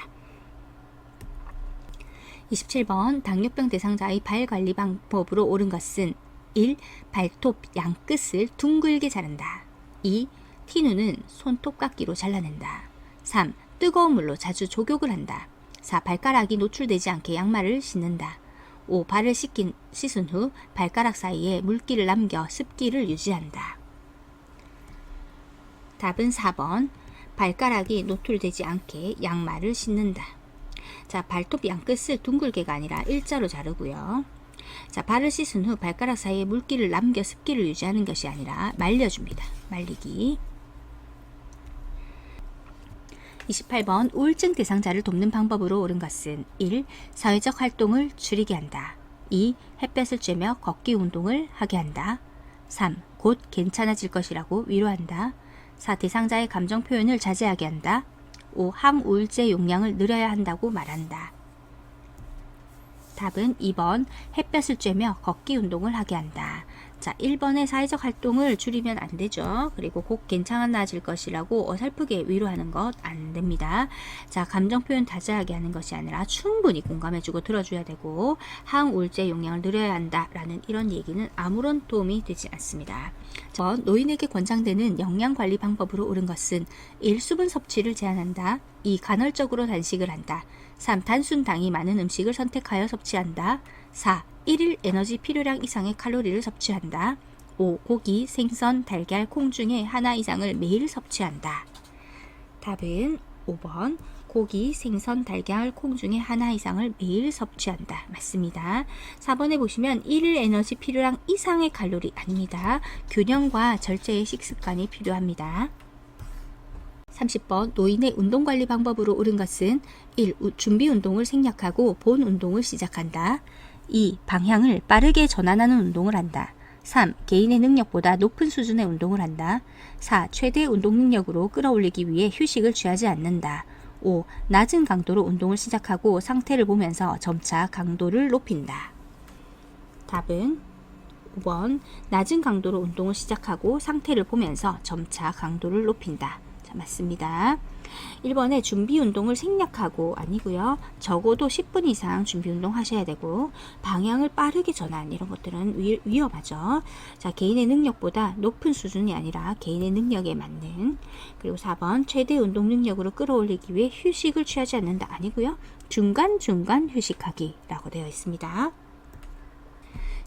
27번 당뇨병 대상자의 발 관리 방법으로 옳은 것은 1. 발톱 양끝을 둥글게 자른다. 2. 티누는 손톱깎이로 잘라낸다. 3. 뜨거운 물로 자주 족욕을 한다. 4. 발가락이 노출되지 않게 양말을 신는다. 5. 발을 씻은 후 발가락 사이에 물기를 남겨 습기를 유지한다. 답은 4번 발가락이 노출되지 않게 양말을 신는다. 자, 발톱 양끝을 둥글게가 아니라 일자로 자르고요. 자, 발을 씻은 후 발가락 사이에 물기를 남겨 습기를 유지하는 것이 아니라 말려줍니다. 말리기. 28번 우울증 대상자를 돕는 방법으로 옳은 것은 1. 사회적 활동을 줄이게 한다. 2. 햇볕을 쬐며 걷기 운동을 하게 한다. 3. 곧 괜찮아질 것이라고 위로한다. 4. 대상자의 감정 표현을 자제하게 한다. 5. 항우울제 용량을 늘려야 한다고 말한다. 답은 2번 햇볕을 쬐며 걷기 운동을 하게 한다. 자, 1번의 사회적 활동을 줄이면 안 되죠. 그리고 곧 괜찮아질 것이라고 어설프게 위로하는 것 안 됩니다. 자, 감정 표현 자제하게 하는 것이 아니라 충분히 공감해주고 들어줘야 되고 항우울제 용량을 늘려야 한다라는 이런 얘기는 아무런 도움이 되지 않습니다. 노인에게 권장되는 영양관리 방법으로 옳은 것은 1. 수분 섭취를 제한한다. 2. 간헐적으로 단식을 한다. 3. 단순당이 많은 음식을 선택하여 섭취한다. 4. 1일 에너지 필요량 이상의 칼로리를 섭취한다. 5. 고기, 생선, 달걀, 콩 중에 하나 이상을 매일 섭취한다. 답은 5번 고기, 생선, 달걀, 콩 중에 하나 이상을 매일 섭취한다. 맞습니다. 4번에 보시면 1일 에너지 필요량 이상의 칼로리 아닙니다. 균형과 절제의 식습관이 필요합니다. 30번 노인의 운동관리 방법으로 옳은 것은 1. 준비 운동을 생략하고 본 운동을 시작한다. 2. 방향을 빠르게 전환하는 운동을 한다. 3. 개인의 능력보다 높은 수준의 운동을 한다. 4. 최대 운동 능력으로 끌어올리기 위해 휴식을 취하지 않는다. 5. 낮은 강도로 운동을 시작하고 상태를 보면서 점차 강도를 높인다. 답은 5번 낮은 강도로 운동을 시작하고 상태를 보면서 점차 강도를 높인다. 자, 맞습니다. 1번에 준비 운동을 생략하고 아니고요. 적어도 10분 이상 준비 운동 하셔야 되고 방향을 빠르게 전환 이런 것들은 위험하죠. 자, 개인의 능력보다 높은 수준이 아니라 개인의 능력에 맞는. 그리고 4번 최대 운동 능력으로 끌어올리기 위해 휴식을 취하지 않는다 아니고요. 중간중간 휴식하기라고 되어 있습니다.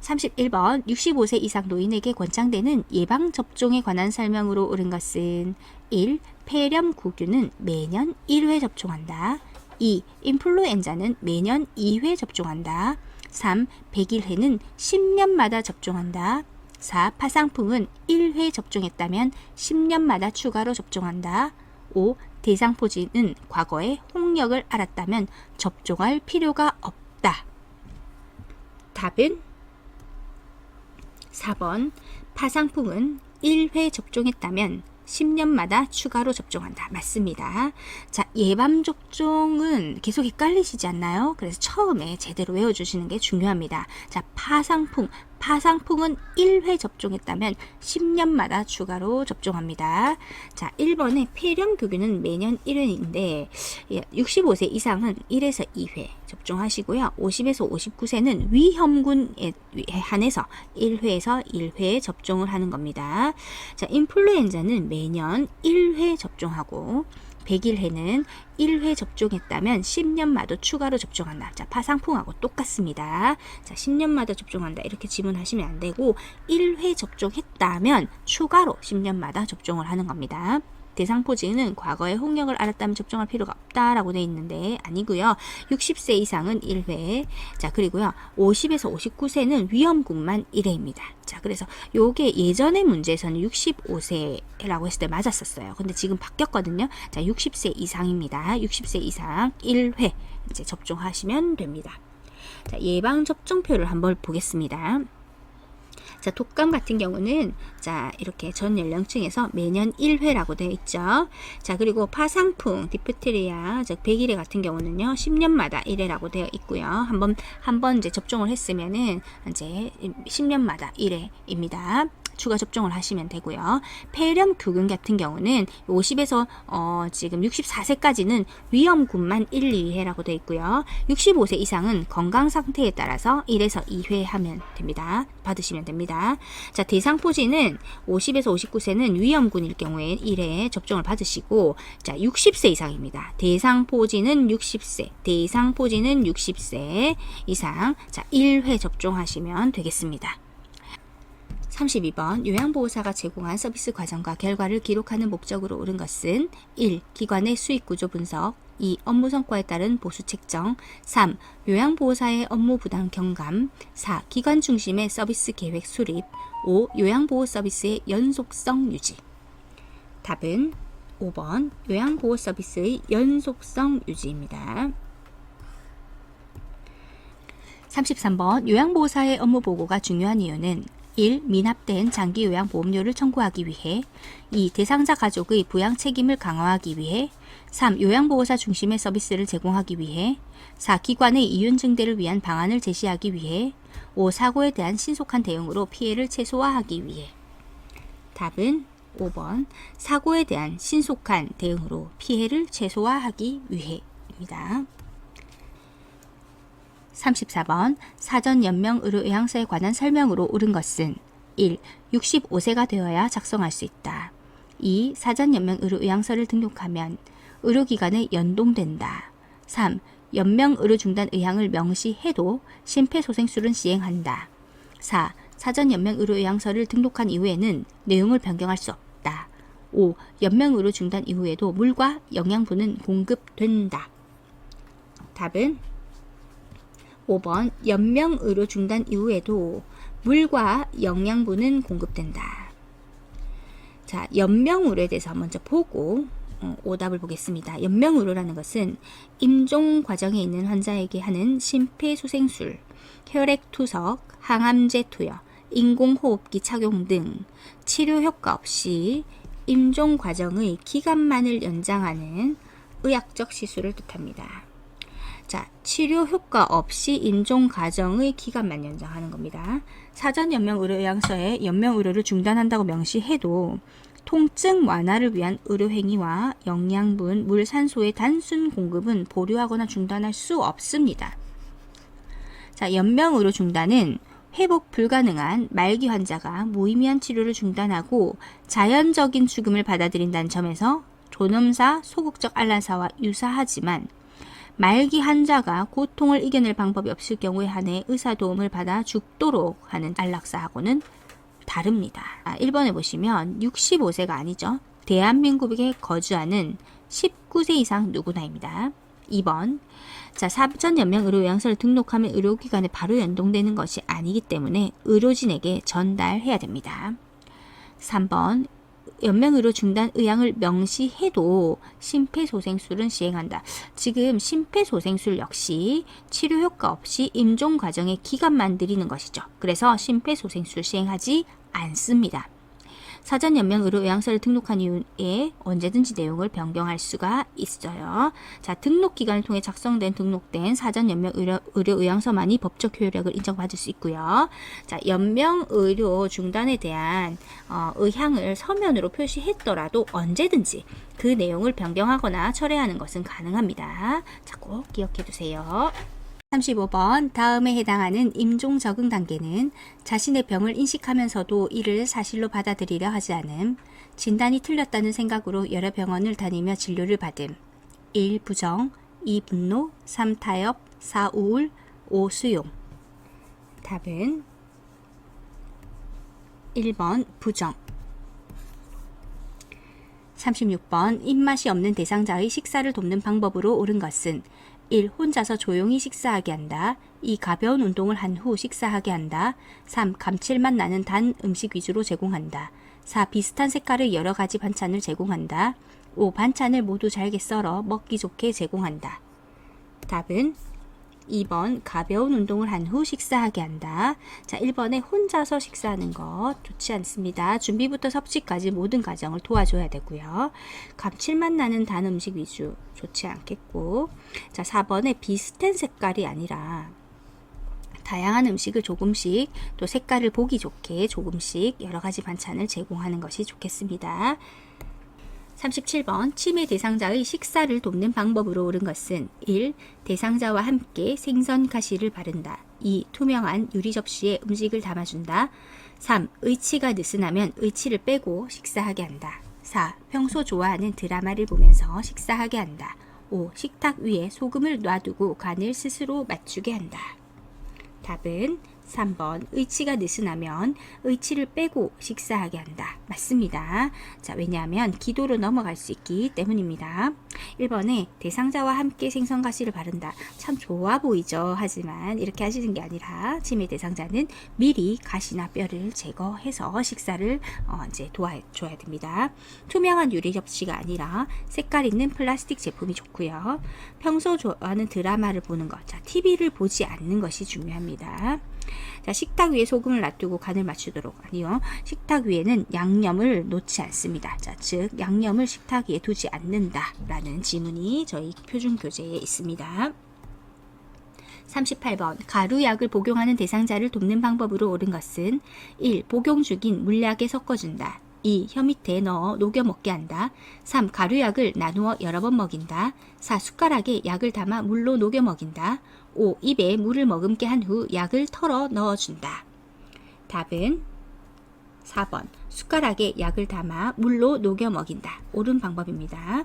31번 65세 이상 노인에게 권장되는 예방접종에 관한 설명으로 옳은 것은 1. 폐렴구균은 매년 1회 접종한다. 2. 인플루엔자는 매년 2회 접종한다. 3. 백일해는 10년마다 접종한다. 4. 파상풍은 1회 접종했다면 10년마다 추가로 접종한다. 5. 대상포진은 과거에 홍역을 앓았다면 접종할 필요가 없다. 답은 4번 파상풍은 1회 접종했다면 10년마다 추가로 접종한다. 맞습니다. 자, 예방접종은 계속 헷갈리시지 않나요? 그래서 처음에 제대로 외워주시는 게 중요합니다. 자, 파상풍은 1회 접종했다면 10년마다 추가로 접종합니다. 자, 1번의 폐렴교균은 매년 1회인데 65세 이상은 1에서 2회 접종하시고요. 50에서 59세는 위험군에 한해서 1회에서 1회 접종을 하는 겁니다. 자, 인플루엔자는 매년 1회 접종하고 100일해는 1회 접종했다면 10년마다 추가로 접종한다. 자, 파상풍하고 똑같습니다. 자, 10년마다 접종한다. 이렇게 지문하시면 안 되고 1회 접종했다면 추가로 10년마다 접종을 하는 겁니다. 대상포진은 과거에 홍역을 앓았다면 접종할 필요가 없다라고 되어 있는데 아니고요. 60세 이상은 1회. 자, 그리고요. 50에서 59세는 위험군만 1회입니다. 자, 그래서 요게 예전의 문제에서는 65세라고 했을 때 맞았었어요. 근데 지금 바뀌었거든요. 자, 60세 이상입니다. 60세 이상 1회 이제 접종하시면 됩니다. 자, 예방접종표를 한번 보겠습니다. 자, 독감 같은 경우는 자, 이렇게 전 연령층에서 매년 1회라고 되어 있죠. 자, 그리고 파상풍, 디프테리아, 즉 백일해 같은 경우는요, 10년마다 1회라고 되어 있고요. 한번 이제 접종을 했으면은 이제 10년마다 1회입니다. 추가 접종을 하시면 되고요. 폐렴교균 같은 경우는 50에서 지금 64세까지는 위험군만 1, 2회라고 되어 있고요. 65세 이상은 건강 상태에 따라서 1에서 2회 하면 됩니다. 받으시면 됩니다. 자, 대상포진은 50에서 59세는 위험군일 경우에 1회 접종을 받으시고, 자, 60세 이상입니다. 대상포진은 60세 이상, 자, 1회 접종하시면 되겠습니다. 32번 요양보호사가 제공한 서비스 과정과 결과를 기록하는 목적으로 옳은 것은 1. 기관의 수익구조 분석 2. 업무 성과에 따른 보수 책정 3. 요양보호사의 업무 부담 경감 4. 기관 중심의 서비스 계획 수립 5. 요양보호 서비스의 연속성 유지. 답은 5번 요양보호 서비스의 연속성 유지입니다. 33번 요양보호사의 업무 보고가 중요한 이유는 1. 미납된 장기 요양보험료를 청구하기 위해 2. 대상자 가족의 부양 책임을 강화하기 위해 3. 요양보호사 중심의 서비스를 제공하기 위해 4. 기관의 이윤 증대를 위한 방안을 제시하기 위해 5. 사고에 대한 신속한 대응으로 피해를 최소화하기 위해. 답은 5번 사고에 대한 신속한 대응으로 피해를 최소화하기 위해입니다. 34번 사전 연명 의료의향서에 관한 설명으로 옳은 것은 1. 65세가 되어야 작성할 수 있다. 2. 사전 연명 의료의향서를 등록하면 의료기관에 연동된다. 3. 연명 의료 중단 의향을 명시해도 심폐소생술은 시행한다. 4. 사전 연명 의료의향서를 등록한 이후에는 내용을 변경할 수 없다. 5. 연명 의료 중단 이후에도 물과 영양분은 공급된다. 답은 5번 연명 의료 중단 이후에도 물과 영양분은 공급된다. 자, 연명 의료에 대해서 먼저 보고 오답을 보겠습니다. 연명 의료라는 것은 임종 과정에 있는 환자에게 하는 심폐소생술, 혈액 투석, 항암제 투여, 인공호흡기 착용 등 치료 효과 없이 임종 과정의 기간만을 연장하는 의학적 시술을 뜻합니다. 자, 치료 효과 없이 임종 과정의 기간만 연장하는 겁니다. 사전 연명 의료의향서에 연명 의료를 중단한다고 명시해도 통증 완화를 위한 의료 행위와 영양분, 물, 산소의 단순 공급은 보류하거나 중단할 수 없습니다. 자, 연명 의료 중단은 회복 불가능한 말기 환자가 무의미한 치료를 중단하고 자연적인 죽음을 받아들인다는 점에서 존엄사, 소극적 안락사와 유사하지만 말기 환자가 고통을 이겨낼 방법이 없을 경우에 한해 의사 도움을 받아 죽도록 하는 안락사하고는 다릅니다. 1번에 보시면 65세가 아니죠. 대한민국에 거주하는 19세 이상 누구나입니다. 2번 자, 사전 연명 의료의향서를 등록하면 의료기관에 바로 연동되는 것이 아니기 때문에 의료진에게 전달해야 됩니다. 3번 연명의료 중단 의향을 명시해도 심폐소생술은 시행한다. 지금 심폐소생술 역시 치료 효과 없이 임종 과정의 기간만 늘리는 것이죠. 그래서 심폐소생술 시행하지 않습니다. 사전 연명 의료 요양서를 등록한 이후에 언제든지 내용을 변경할 수가 있어요. 자, 등록 기간을 통해 작성된 등록된 사전 연명 의료 요양서만이 법적 효력을 인정받을 수 있고요. 자, 연명 의료 중단에 대한 의향을 서면으로 표시했더라도 언제든지 그 내용을 변경하거나 철회하는 것은 가능합니다. 자, 꼭 기억해 두세요. 35번 다음에 해당하는 임종 적응 단계는 자신의 병을 인식하면서도 이를 사실로 받아들이려 하지 않음, 진단이 틀렸다는 생각으로 여러 병원을 다니며 진료를 받음, 1. 부정, 2. 분노, 3. 타협, 4. 우울, 5. 수용. 답은 1번 부정. 36번 입맛이 없는 대상자의 식사를 돕는 방법으로 옳은 것은 1. 혼자서 조용히 식사하게 한다. 2. 가벼운 운동을 한 후 식사하게 한다. 3. 감칠맛 나는 단 음식 위주로 제공한다. 4. 비슷한 색깔의 여러 가지 반찬을 제공한다. 5. 반찬을 모두 잘게 썰어 먹기 좋게 제공한다. 답은 2번 가벼운 운동을 한 후 식사하게 한다. 자, 1번에 혼자서 식사하는 것 좋지 않습니다. 준비부터 섭취까지 모든 과정을 도와줘야 되고요. 감칠맛 나는 단 음식 위주 좋지 않겠고, 자, 4번에 비슷한 색깔이 아니라 다양한 음식을 조금씩 또 색깔을 보기 좋게 조금씩 여러 가지 반찬을 제공하는 것이 좋겠습니다. 37번 치매 대상자의 식사를 돕는 방법으로 옳은 것은 1. 대상자와 함께 생선 가시를 바른다. 2. 투명한 유리 접시에 음식을 담아준다. 3. 의치가 느슨하면 의치를 빼고 식사하게 한다. 4. 평소 좋아하는 드라마를 보면서 식사하게 한다. 5. 식탁 위에 소금을 놔두고 간을 스스로 맞추게 한다. 답은 3번 의치가 느슨하면 의치를 빼고 식사하게 한다. 맞습니다. 자, 왜냐하면 기도로 넘어갈 수 있기 때문입니다. 1번에 대상자와 함께 생선가시를 바른다. 참 좋아 보이죠. 하지만 이렇게 하시는 게 아니라 치매 대상자는 미리 가시나 뼈를 제거해서 식사를 이제 도와줘야 됩니다. 투명한 유리 접시가 아니라 색깔 있는 플라스틱 제품이 좋고요. 평소 좋아하는 드라마를 보는 것, 자, TV를 보지 않는 것이 중요합니다. 자, 식탁 위에 소금을 놔두고 간을 맞추도록. 아니요, 식탁 위에는 양념을 놓지 않습니다. 자, 즉 양념을 식탁 위에 두지 않는다 라는 지문이 저희 표준 교재에 있습니다. 38번 가루약을 복용하는 대상자를 돕는 방법으로 옳은 것은 1. 복용 중인 물약에 섞어준다. 2. 혀 밑에 넣어 녹여 먹게 한다. 3. 가루약을 나누어 여러 번 먹인다. 4. 숟가락에 약을 담아 물로 녹여 먹인다. 5. 입에 물을 머금게 한 후 약을 털어 넣어준다. 답은 4번 숟가락에 약을 담아 물로 녹여 먹인다. 옳은 방법입니다.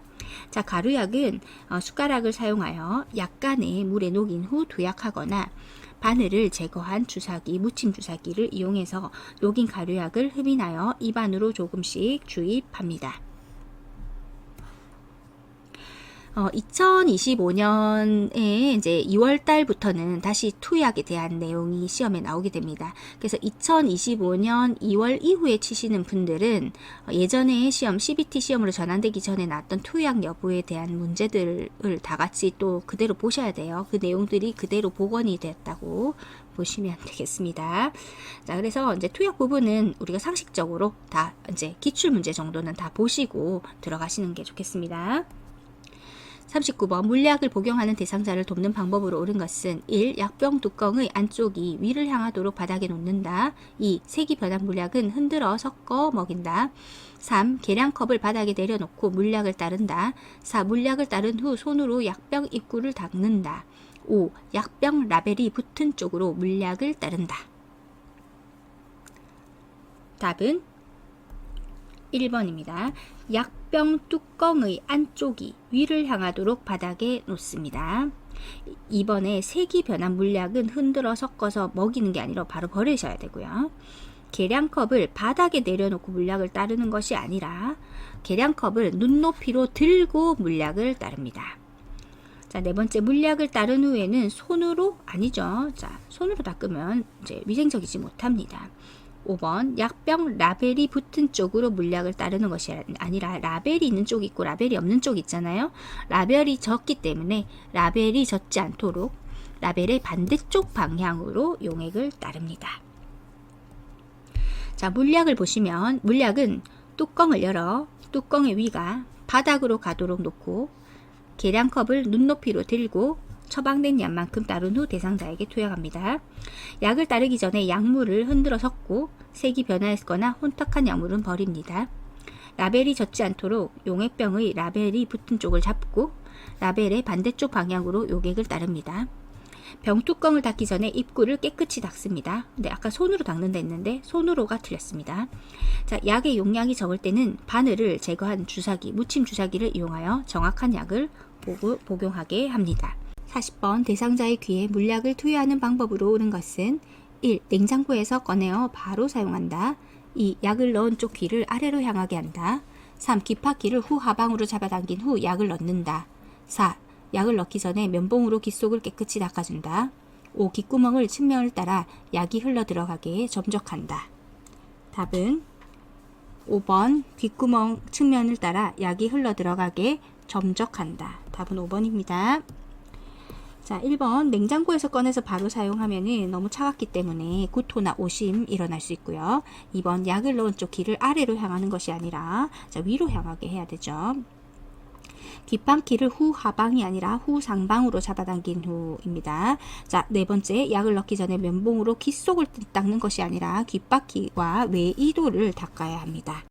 자, 가루약은 숟가락을 사용하여 약간의 물에 녹인 후 투약하거나 바늘을 제거한 주사기, 무침 주사기를 이용해서 녹인 가루약을 흡인하여 입 안으로 조금씩 주입합니다. 2025년에 이제 2월 달부터는 다시 투약에 대한 내용이 시험에 나오게 됩니다. 그래서 2025년 2월 이후에 치시는 분들은 예전에 시험 CBT 시험으로 전환되기 전에 나왔던 투약 여부에 대한 문제들을 다 같이 또 그대로 보셔야 돼요. 그 내용들이 그대로 복원이 되었다고 보시면 되겠습니다. 자, 그래서 이제 투약 부분은 우리가 상식적으로 다 이제 기출 문제 정도는 다 보시고 들어가시는 게 좋겠습니다. 39번 물약을 복용하는 대상자를 돕는 방법으로 옳은 것은 1. 약병 뚜껑의 안쪽이 위를 향하도록 바닥에 놓는다. 2. 색이 변한 물약은 흔들어 섞어 먹인다. 3. 계량컵을 바닥에 내려놓고 물약을 따른다. 4. 물약을 따른 후 손으로 약병 입구를 닦는다. 5. 약병 라벨이 붙은 쪽으로 물약을 따른다. 답은 1번입니다. 약병 뚜껑의 안쪽이 위를 향하도록 바닥에 놓습니다. 2번에 색이 변한 물약은 흔들어 섞어서 먹이는 게 아니라 바로 버리셔야 되고요. 계량컵을 바닥에 내려놓고 물약을 따르는 것이 아니라 계량컵을 눈높이로 들고 물약을 따릅니다. 자, 네 번째 물약을 따른 후에는 손으로 아니죠. 자, 손으로 닦으면 이제 위생적이지 못합니다. 5번 약병 라벨이 붙은 쪽으로 물약을 따르는 것이 아니라 라벨이 있는 쪽이 있고 라벨이 없는 쪽이 있잖아요. 라벨이 젖기 때문에 라벨이 젖지 않도록 라벨의 반대쪽 방향으로 용액을 따릅니다. 자, 물약을 보시면 물약은 뚜껑을 열어 뚜껑의 위가 바닥으로 가도록 놓고 계량컵을 눈높이로 들고 처방된 양만큼 따른 후 대상자에게 투약합니다. 약을 따르기 전에 약물을 흔들어 섞고 색이 변화했거나 혼탁한 약물은 버립니다. 라벨이 젖지 않도록 용액병의 라벨이 붙은 쪽을 잡고 라벨의 반대쪽 방향으로 용액을 따릅니다. 병뚜껑을 닫기 전에 입구를 깨끗이 닦습니다. 근데 아까 손으로 닦는다 했는데 손으로가 틀렸습니다. 자, 약의 용량이 적을 때는 바늘을 제거한 주사기, 무침 주사기를 이용하여 정확한 약을 복용하게 합니다. 40번 대상자의 귀에 물약을 투여하는 방법으로 옳은 것은 1. 냉장고에서 꺼내어 바로 사용한다. 2. 약을 넣은 쪽 귀를 아래로 향하게 한다. 3. 귓바퀴를 후 하방으로 잡아당긴 후 약을 넣는다. 4. 약을 넣기 전에 면봉으로 귀 속을 깨끗이 닦아준다. 5. 귓구멍을 측면을 따라 약이 흘러 들어가게 점적한다. 답은 5번 귓구멍 측면을 따라 약이 흘러 들어가게 점적한다. 답은 5번입니다. 자, 1번 냉장고에서 꺼내서 바로 사용하면 너무 차갑기 때문에 구토나 오심 일어날 수 있고요. 2번 약을 넣은 쪽 귀를 아래로 향하는 것이 아니라 위로 향하게 해야 되죠. 귓방귀를 후 하방이 아니라 후 상방으로 잡아당긴 후입니다. 자, 네 번째, 약을 넣기 전에 면봉으로 귀 속을 닦는 것이 아니라 귓바퀴와 외이도를 닦아야 합니다.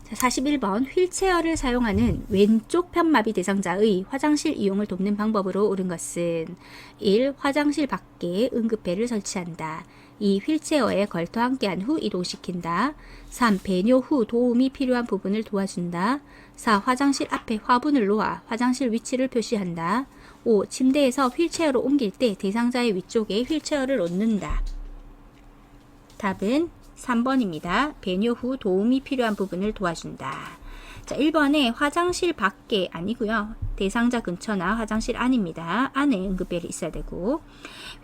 자, 41번 휠체어를 사용하는 왼쪽 편마비 대상자의 화장실 이용을 돕는 방법으로 옳은 것은 1. 화장실 밖에 응급배를 설치한다. 2. 휠체어에 걸터 함께한 후 이동시킨다. 3. 배뇨 후 도움이 필요한 부분을 도와준다. 4. 화장실 앞에 화분을 놓아 화장실 위치를 표시한다. 5. 침대에서 휠체어로 옮길 때 대상자의 위쪽에 휠체어를 놓는다. 답은 3번입니다. 배뇨 후 도움이 필요한 부분을 도와준다. 자, 1번에 화장실 밖에 아니고요. 대상자 근처나 화장실 안입니다. 안에 응급벨이 있어야 되고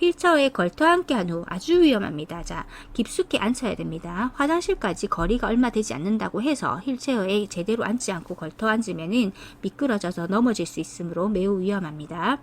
휠체어에 걸터 함께한 후 아주 위험합니다. 자, 깊숙이 앉혀야 됩니다. 화장실까지 거리가 얼마 되지 않는다고 해서 휠체어에 제대로 앉지 않고 걸터 앉으면 미끄러져서 넘어질 수 있으므로 매우 위험합니다.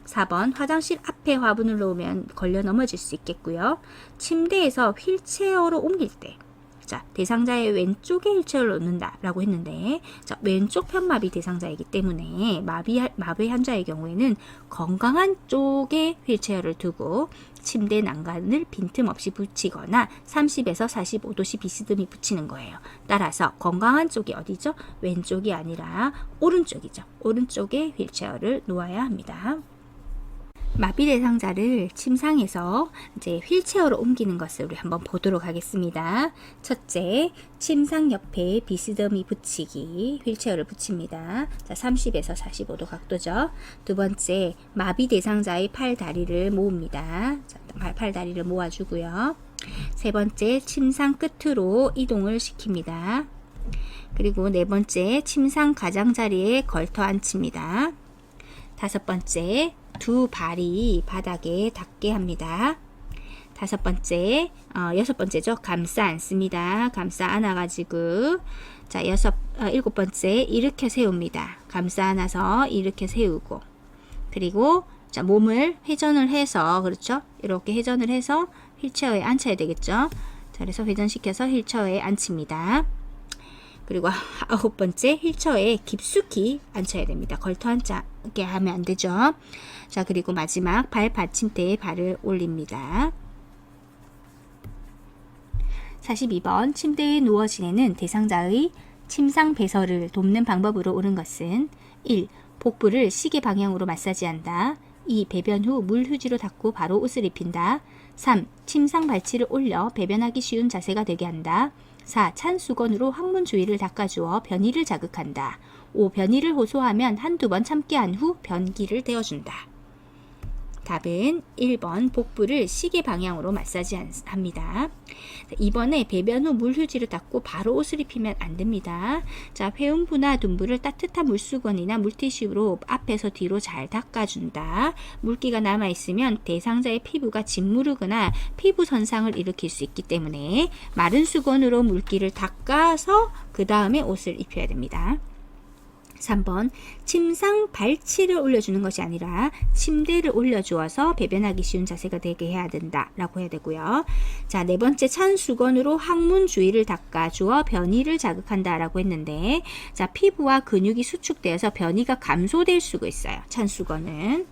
4번 화장실 앞에 화분을 놓으면 걸려 넘어질 수 있겠고요. 침대에서 휠체어로 옮길 때 자, 대상자의 왼쪽에 휠체어를 놓는다 라고 했는데 자, 왼쪽 편마비 대상자이기 때문에 마비 환자의 경우에는 건강한 쪽에 휠체어를 두고 침대 난간을 빈틈없이 붙이거나 30에서 45도씨 비스듬히 붙이는 거예요. 따라서 건강한 쪽이 어디죠? 왼쪽이 아니라 오른쪽이죠. 오른쪽에 휠체어를 놓아야 합니다. 마비 대상자를 침상에서 이제 휠체어로 옮기는 것을 우리 한번 보도록 하겠습니다. 첫째, 침상 옆에 비스듬히 붙이기, 휠체어를 붙입니다. 자, 30에서 45도 각도죠. 두 번째, 마비 대상자의 팔 다리를 모읍니다. 자, 팔 다리를 모아주고요. 세 번째, 침상 끝으로 이동을 시킵니다. 그리고 네 번째, 침상 가장자리에 걸터 앉힙니다. 다섯 번째, 두 발이 바닥에 닿게 합니다. 다섯 번째, 여섯 번째죠. 감싸 안습니다. 감싸 안아가지고, 자, 일곱 번째, 일으켜 세웁니다. 감싸 안아서 일으켜 세우고, 그리고, 자, 몸을 회전을 해서, 그렇죠? 이렇게 회전을 해서 휠체어에 앉혀야 되겠죠? 자, 그래서 회전시켜서 휠체어에 앉힙니다. 그리고 아홉 번째, 휠체어에 깊숙이 앉혀야 됩니다. 걸터 앉게 하면 안 되죠. 자, 그리고 마지막 발 받침대에 발을 올립니다. 42번 침대에 누워 지내는 대상자의 침상 배설을 돕는 방법으로 옳은 것은 1. 복부를 시계 방향으로 마사지한다. 2. 배변 후 물 휴지로 닦고 바로 옷을 입힌다. 3. 침상 발치를 올려 배변하기 쉬운 자세가 되게 한다. 4. 찬 수건으로 항문 주위를 닦아주어 변이를 자극한다. 5. 변이를 호소하면 한두 번 참게 한 후 변기를 대어준다. 답은 1번 복부를 시계 방향으로 마사지합니다. 2번에 배변 후 물휴지를 닦고 바로 옷을 입히면 안 됩니다. 자, 회음부나 둔부를 따뜻한 물수건이나 물티슈로 앞에서 뒤로 잘 닦아준다. 물기가 남아있으면 대상자의 피부가 짓무르거나 피부 손상을 일으킬 수 있기 때문에 마른 수건으로 물기를 닦아서 그 다음에 옷을 입혀야 됩니다. 3번 침상 발치를 올려주는 것이 아니라 침대를 올려주어서 배변하기 쉬운 자세가 되게 해야 된다 라고 해야 되고요. 자, 네 번째 찬 수건으로 항문 주위를 닦아주어 변이를 자극한다 라고 했는데, 자, 피부와 근육이 수축되어서 변이가 감소될 수가 있어요. 찬 수건은.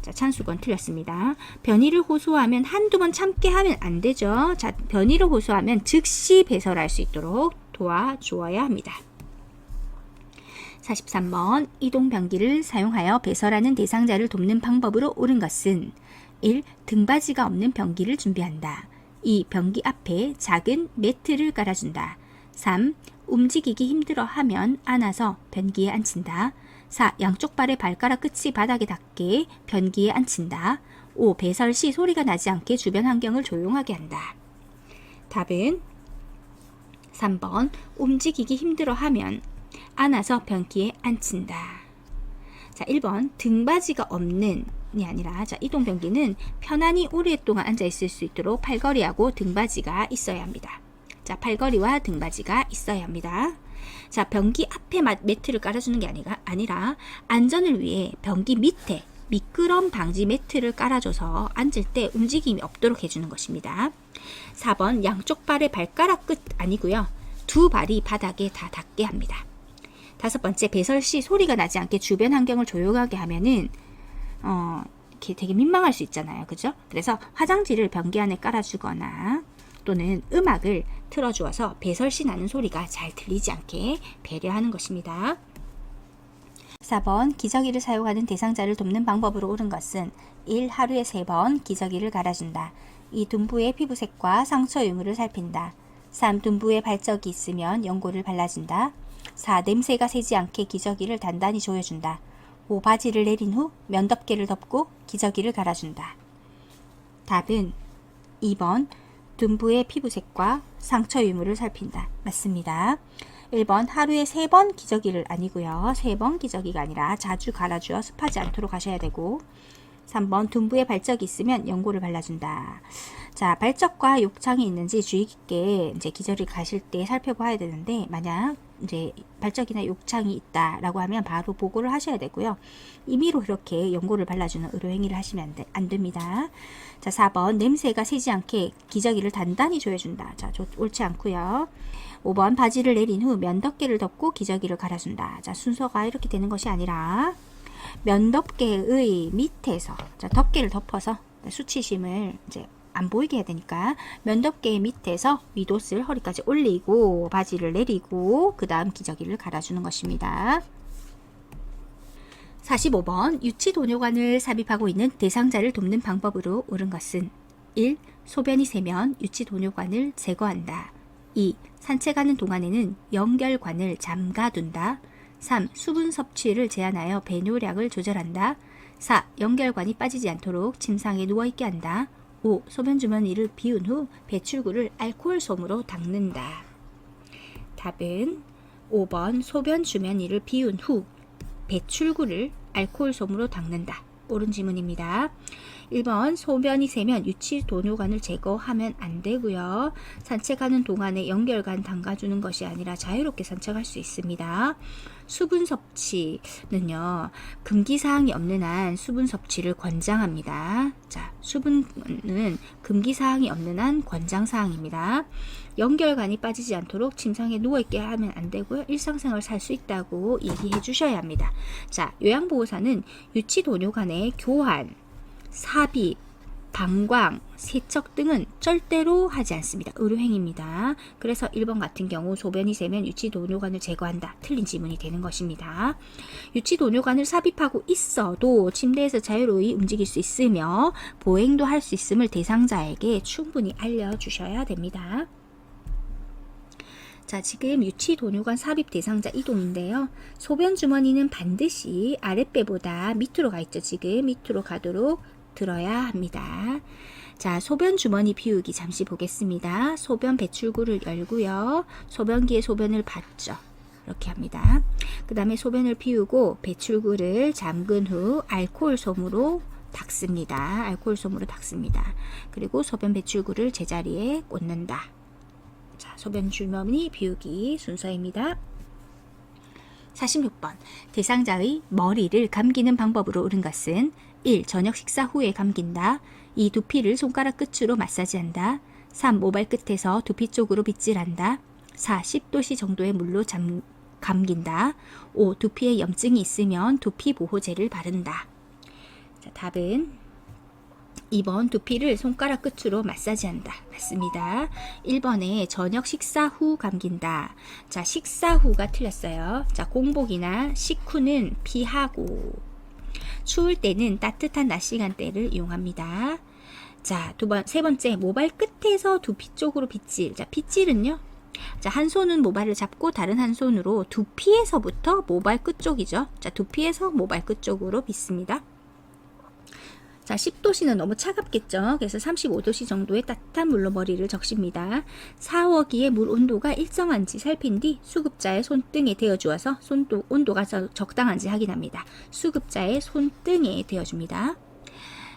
자, 찬 수건 틀렸습니다. 변이를 호소하면 한두 번 참게 하면 안 되죠. 자, 변이를 호소하면 즉시 배설할 수 있도록 도와주어야 합니다. 43번 이동변기를 사용하여 배설하는 대상자를 돕는 방법으로 옳은 것은 1. 등받이가 없는 변기를 준비한다. 2. 변기 앞에 작은 매트를 깔아준다. 3. 움직이기 힘들어하면 안아서 변기에 앉힌다. 4. 양쪽 발의 발가락 끝이 바닥에 닿게 변기에 앉힌다. 5. 배설 시 소리가 나지 않게 주변 환경을 조용하게 한다. 답은 3번 움직이기 힘들어하면 안아서 변기에 앉힌다. 자, 1번 등받이가 없는이 아니라, 자, 이동변기는 편안히 오랫동안 앉아 있을 수 있도록 팔걸이하고 등받이가 있어야 합니다. 자, 팔걸이와 등받이가 있어야 합니다. 자, 변기 앞에 매트를 깔아주는 게 아니라 안전을 위해 변기 밑에 미끄럼 방지 매트를 깔아줘서 앉을 때 움직임이 없도록 해주는 것입니다. 4번 양쪽 발의 발가락 끝 아니고요. 두 발이 바닥에 다 닿게 합니다. 5번째 배설 시 소리가 나지 않게 주변 환경을 조용하게 하면은 이렇게 되게 민망할 수 있잖아요. 그죠? 그래서 화장지를 변기 안에 깔아주거나 또는 음악을 틀어주어서 배설 시 나는 소리가 잘 들리지 않게 배려하는 것입니다. 4번 기저귀를 사용하는 대상자를 돕는 방법으로 옳은 것은 1. 하루에 3번 기저귀를 갈아준다. 2. 둔부의 피부색과 상처 유무를 살핀다. 3. 둔부에 발적이 있으면 연고를 발라준다. 4. 냄새가 새지 않게 기저귀를 단단히 조여준다. 5. 바지를 내린 후 면덮개를 덮고 기저귀를 갈아준다. 답은 2번 둔부의 피부색과 상처 유무를 살핀다. 맞습니다. 1번 하루에 3번 기저귀를 아니고요. 3번 기저귀가 아니라 자주 갈아주어 습하지 않도록 하셔야 되고, 3번 둔부에 발적이 있으면 연고를 발라준다. 자, 발적과 욕창이 있는지 주의 깊게 이제 기저귀를 가실 때 살펴봐야 되는데, 만약 이제 발적이나 욕창이 있다라고 하면 바로 보고를 하셔야 되고요. 임의로 이렇게 연고를 발라주는 의료행위를 하시면 안 됩니다. 자, 4번 냄새가 새지 않게 기저귀를 단단히 조여준다. 자, 옳지 않고요. 5번 바지를 내린 후 면덮개를 덮고 기저귀를 갈아준다. 자, 순서가 이렇게 되는 것이 아니라 면덮개의 밑에서, 자, 덮개를 덮어서 수치심을 이제 안 보이게 해야 되니까 면덮개 밑에서 윗옷을 허리까지 올리고 바지를 내리고 그 다음 기저귀를 갈아주는 것입니다. 45번 유치도뇨관을 삽입하고 있는 대상자를 돕는 방법으로 옳은 것은 1. 소변이 새면 유치도뇨관을 제거한다. 2. 산책하는 동안에는 연결관을 잠가둔다. 3. 수분 섭취를 제한하여 배뇨량을 조절한다. 4. 연결관이 빠지지 않도록 침상에 누워있게 한다. 5. 소변 주머니를 비운 후 배출구를 알코올 솜으로 닦는다. 답은 5번 소변 주머니를 비운 후 배출구를 알코올 솜으로 닦는다. 옳은 지문입니다. 1번 소변이 새면 유치도뇨관을 제거하면 안 되고요. 산책하는 동안에 연결관 담가주는 것이 아니라 자유롭게 산책할 수 있습니다. 수분 섭취는요, 금기사항이 없는 한 수분 섭취를 권장합니다. 자, 수분은 금기사항이 없는 한 권장사항입니다. 연결관이 빠지지 않도록 침상에 누워있게 하면 안 되고요. 일상생활을 살 수 있다고 얘기해 주셔야 합니다. 자, 요양보호사는 유치도뇨관의 교환, 삽입, 방광, 세척 등은 절대로 하지 않습니다. 의료행위입니다. 그래서 1번 같은 경우 소변이 새면 유치도뇨관을 제거한다. 틀린 지문이 되는 것입니다. 유치도뇨관을 삽입하고 있어도 침대에서 자유로이 움직일 수 있으며 보행도 할 수 있음을 대상자에게 충분히 알려주셔야 됩니다. 자, 지금 유치도뇨관 삽입 대상자 이동인데요. 소변 주머니는 반드시 아랫배보다 밑으로 가 있죠. 지금 밑으로 가도록 들어야 합니다. 자, 소변 주머니 비우기 잠시 보겠습니다. 소변 배출구를 열고요. 소변기에 소변을 받죠. 이렇게 합니다. 그 다음에 소변을 비우고 배출구를 잠근 후 알코올 솜으로 닦습니다. 알코올 솜으로 닦습니다. 그리고 소변 배출구를 제자리에 꽂는다. 자, 소변 주머니 비우기 순서입니다. 46번 대상자의 머리를 감기는 방법으로 옳은 것은 1. 저녁 식사 후에 감긴다. 2. 두피를 손가락 끝으로 마사지한다. 3. 모발 끝에서 두피 쪽으로 빗질한다. 4. 10도씨 정도의 물로 감긴다. 5. 두피에 염증이 있으면 두피 보호제를 바른다. 자, 답은 2번 두피를 손가락 끝으로 마사지한다. 맞습니다. 1번에 저녁 식사 후 감긴다. 자, 식사 후가 틀렸어요. 자, 공복이나 식후는 피하고 추울 때는 따뜻한 낮 시간대를 이용합니다. 자, 세 번째 모발 끝에서 두피 쪽으로 빗질. 자, 빗질은요. 자, 한 손은 모발을 잡고 다른 한 손으로 두피에서부터 모발 끝 쪽이죠. 자, 두피에서 모발 끝 쪽으로 빗습니다. 자, 10도씨는 너무 차갑겠죠. 그래서 35도씨 정도의 따뜻한 물로 머리를 적십니다. 샤워기의 물 온도가 일정한지 살핀 뒤 수급자의 손등에 대어주어서 온도가 적당한지 확인합니다. 수급자의 손등에 대어줍니다.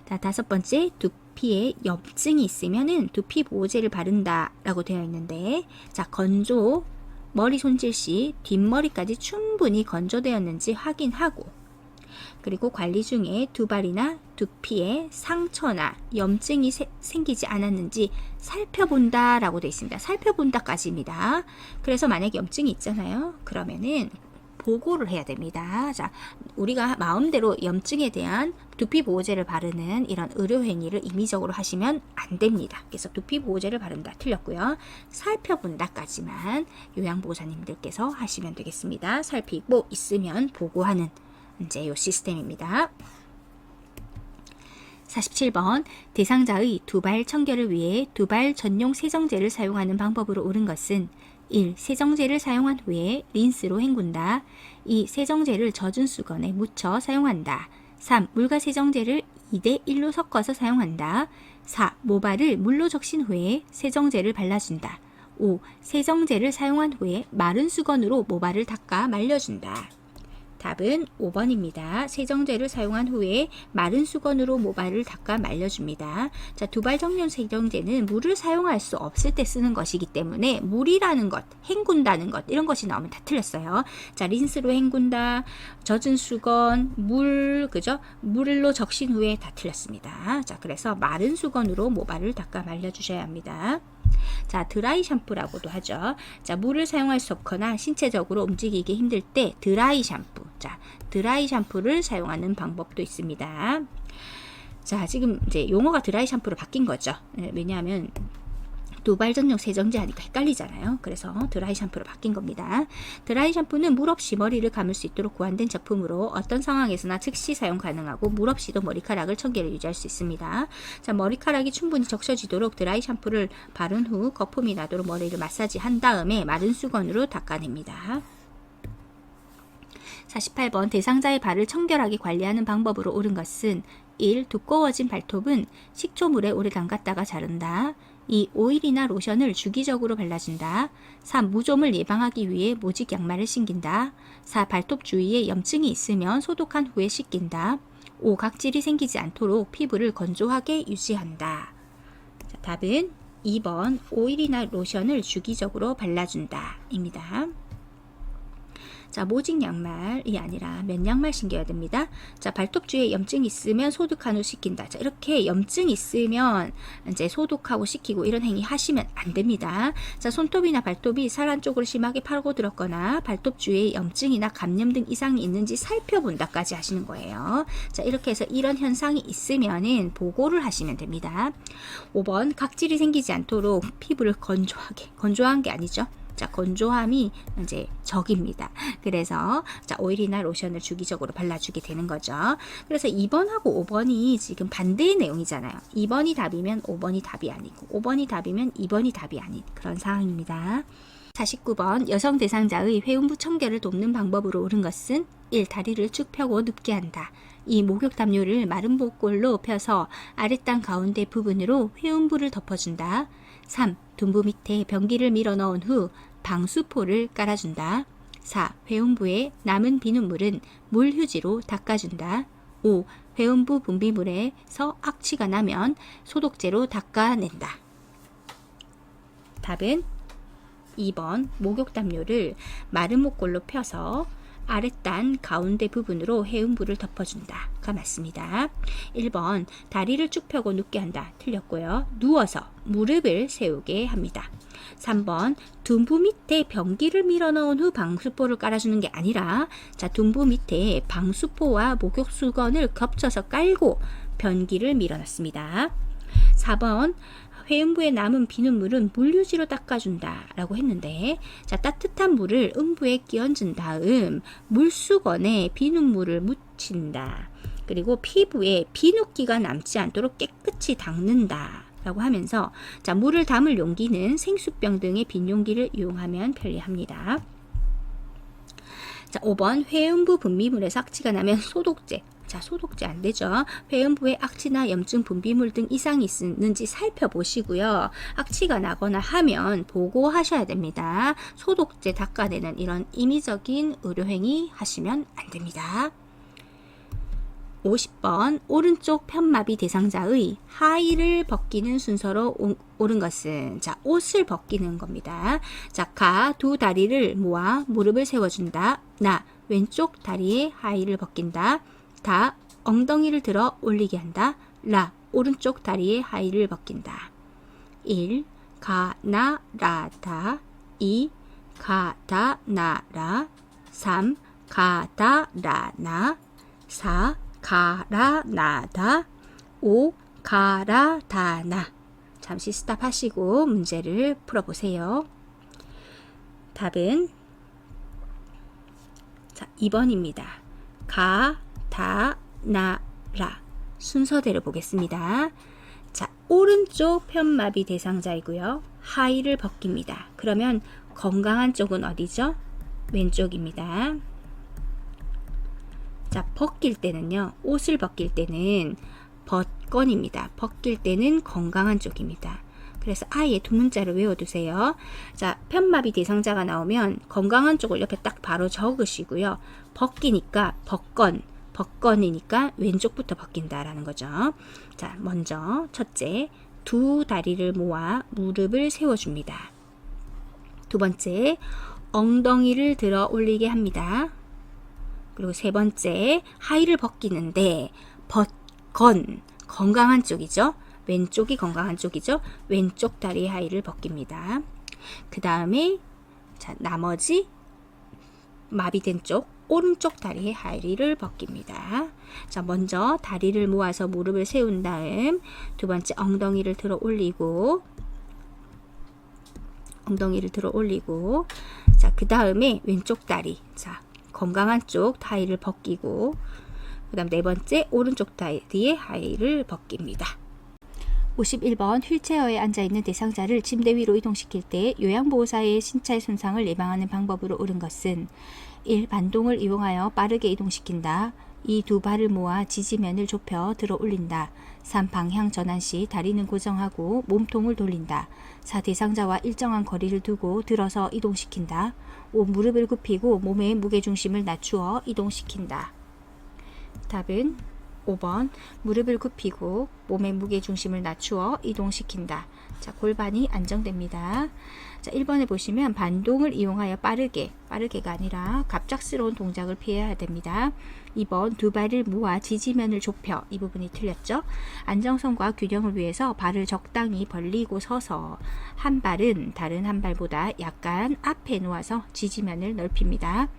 자, 다섯 번째 두피에 염증이 있으면은 두피 보호제를 바른다 라고 되어 있는데, 자, 건조 머리 손질 시 뒷머리까지 충분히 건조되었는지 확인하고, 그리고 관리 중에 두발이나 두피에 상처나 염증이 생기지 않았는지 살펴본다 라고 되어 있습니다. 살펴본다까지입니다. 그래서 만약에 염증이 있잖아요. 그러면은 보고를 해야 됩니다. 자, 우리가 마음대로 염증에 대한 두피 보호제를 바르는 이런 의료 행위를 임의적으로 하시면 안 됩니다. 그래서 두피 보호제를 바른다 틀렸고요. 살펴본다까지만 요양보호사님들께서 하시면 되겠습니다. 살피고 있으면 보고하는 이제 요 시스템입니다. 47번 대상자의 두발 청결을 위해 두발 전용 세정제를 사용하는 방법으로 옳은 것은 1. 세정제를 사용한 후에 린스로 헹군다. 2. 세정제를 젖은 수건에 묻혀 사용한다. 3. 물과 세정제를 2대1로 섞어서 사용한다. 4. 모발을 물로 적신 후에 세정제를 발라준다. 5. 세정제를 사용한 후에 마른 수건으로 모발을 닦아 말려준다. 답은 5번입니다. 세정제를 사용한 후에 마른 수건으로 모발을 닦아 말려줍니다. 자, 두발 전용 세정제는 물을 사용할 수 없을 때 쓰는 것이기 때문에 물이라는 것, 헹군다는 것 이런 것이 나오면 다 틀렸어요. 자, 린스로 헹군다, 젖은 수건, 물, 그죠? 물로 적신 후에 다 틀렸습니다. 자, 그래서 마른 수건으로 모발을 닦아 말려주셔야 합니다. 자, 드라이 샴푸라고도 하죠. 자, 물을 사용할 수 없거나 신체적으로 움직이기 힘들 때 드라이 샴푸. 자, 드라이 샴푸를 사용하는 방법도 있습니다. 자, 지금 이제 용어가 드라이 샴푸로 바뀐 거죠. 왜냐하면 두발 전용 세정제 하니까 헷갈리잖아요. 그래서 드라이 샴푸로 바뀐 겁니다. 드라이 샴푸는 물 없이 머리를 감을 수 있도록 고안된 제품으로 어떤 상황에서나 즉시 사용 가능하고 물 없이도 머리카락을 청결을 유지할 수 있습니다. 자, 머리카락이 충분히 적셔지도록 드라이 샴푸를 바른 후 거품이 나도록 머리를 마사지한 다음에 마른 수건으로 닦아냅니다. 48번 대상자의 발을 청결하게 관리하는 방법으로 옳은 것은 1. 두꺼워진 발톱은 식초물에 오래 담갔다가 자른다. 2. 오일이나 로션을 주기적으로 발라준다. 3. 무좀을 예방하기 위해 모직 양말을 신긴다. 4. 발톱 주위에 염증이 있으면 소독한 후에 씻긴다. 5. 각질이 생기지 않도록 피부를 건조하게 유지한다. 자, 답은 2번 오일이나 로션을 주기적으로 발라준다 입니다. 자, 모직 양말이 아니라 면 양말 신겨야 됩니다. 자, 발톱 주위에 염증이 있으면 소독한 후 씻긴다. 자, 이렇게 염증이 있으면 이제 소독하고 씻기고 이런 행위 하시면 안 됩니다. 자, 손톱이나 발톱이 살 안쪽으로 심하게 파고들었거나 발톱 주위에 염증이나 감염 등 이상이 있는지 살펴본다까지 하시는 거예요. 자, 이렇게 해서 이런 현상이 있으면은 보고를 하시면 됩니다. 5번 각질이 생기지 않도록 피부를 건조한 게 아니죠. 자, 건조함이 이제 적입니다. 그래서 자, 오일이나 로션을 주기적으로 발라주게 되는 거죠. 그래서 2번하고 5번이 지금 반대의 내용이잖아요. 2번이 답이면 5번이 답이 아니고 5번이 답이면 2번이 답이 아닌 그런 상황입니다. 49번 여성 대상자의 회음부 청결을 돕는 방법으로 옳은 것은 1. 다리를 쭉 펴고 눕게 한다. 2. 목욕 담요를 마른 목골로 펴서 아랫땅 가운데 부분으로 회음부를 덮어준다. 3. 둔부 밑에 변기를 밀어 넣은 후 방수포를 깔아준다. 4. 회음부에 남은 비눗물은 물휴지로 닦아준다. 5. 회음부 분비물에서 악취가 나면 소독제로 닦아낸다. 답은 2번 목욕 담요를 마른 목골로 펴서 아랫단 가운데 부분으로 해음부를 덮어준다가 맞습니다. 1번 다리를 쭉 펴고 눕게 한다. 틀렸고요. 누워서 무릎을 세우게 합니다. 3번 둔부 밑에 변기를 밀어넣은 후 방수포를 깔아주는 게 아니라 자 둔부 밑에 방수포와 목욕수건을 겹쳐서 깔고 변기를 밀어넣습니다. 4번 회음부에 남은 비눗물은 물유지로 닦아준다 라고 했는데 자 따뜻한 물을 음부에 끼얹은 다음 물수건에 비눗물을 묻힌다. 그리고 피부에 비눗기가 남지 않도록 깨끗이 닦는다 라고 하면서 자 물을 담을 용기는 생수병 등의 빈 용기를 이용하면 편리합니다. 자 5번 회음부 분비물에서 악취가 나면 소독제. 자 소독제 안 되죠. 회음부에 악취나 염증 분비물 등 이상이 있는지 살펴보시고요. 악취가 나거나 하면 보고하셔야 됩니다. 소독제 닦아내는 이런 인위적인 의료행위 하시면 안 됩니다. 50번 오른쪽 편마비 대상자의 하의를 벗기는 순서로 옳은 것은 자 옷을 벗기는 겁니다. 자 가 두 다리를 모아 무릎을 세워준다. 나 왼쪽 다리의 하의를 벗긴다. 다 엉덩이를 들어 올리게 한다. 라 오른쪽 다리의 하의를 벗긴다. 1. 가 나 라 다 2. 가 다 나 라 3. 가 다 라 나 4. 가라 나다 5. 가라 다나. 잠시 스탑하시고 문제를 풀어보세요. 답은 자 2번입니다. 가, 다, 나, 라 순서대로 보겠습니다. 자 오른쪽 편마비 대상자이고요. 하의를 벗깁니다. 그러면 건강한 쪽은 어디죠? 왼쪽입니다. 자 벗길 때는요. 옷을 벗길 때는 벗건입니다. 벗길 때는 건강한 쪽입니다. 그래서 아예 두 문자를 외워두세요. 자 편마비 대상자가 나오면 건강한 쪽을 옆에 딱 바로 적으시고요. 벗기니까 벗건이니까 왼쪽부터 벗긴다라는 거죠. 자 먼저 첫째 두 다리를 모아 무릎을 세워줍니다. 두 번째 엉덩이를 들어 올리게 합니다. 그리고 세 번째 하의를 벗기는데 벗건 건강한 쪽이죠. 왼쪽이 건강한 쪽이죠. 왼쪽 다리 하의를 벗깁니다. 그 다음에 자 나머지 마비된 쪽 오른쪽 다리의 하의를 벗깁니다. 자 먼저 다리를 모아서 무릎을 세운 다음 두 번째 엉덩이를 들어 올리고 자 그 다음에 왼쪽 다리 자 건강한 쪽 하의를 벗기고 그 다음 네 번째 오른쪽 다리의 하의를 벗깁니다. 51번 휠체어에 앉아있는 대상자를 침대 위로 이동시킬 때 요양보호사의 신체 손상을 예방하는 방법으로 옳은 것은 1. 반동을 이용하여 빠르게 이동시킨다. 2. 두 발을 모아 지지면을 좁혀 들어 올린다. 3. 방향 전환 시 다리는 고정하고 몸통을 돌린다. 4. 대상자와 일정한 거리를 두고 들어서 이동시킨다. 5. 무릎을 굽히고 몸의 무게중심을 낮추어 이동시킨다. 답은 5번 무릎을 굽히고 몸의 무게중심을 낮추어 이동시킨다. 자 골반이 안정됩니다. 자 1번에 보시면 반동을 이용하여 빠르게가 아니라 갑작스러운 동작을 피해야 됩니다. 2번 두 발을 모아 지지면을 좁혀 이 부분이 틀렸죠. 안정성과 균형을 위해서 발을 적당히 벌리고 서서 한 발은 다른 한 발보다 약간 앞에 놓아서 지지면을 넓힙니다.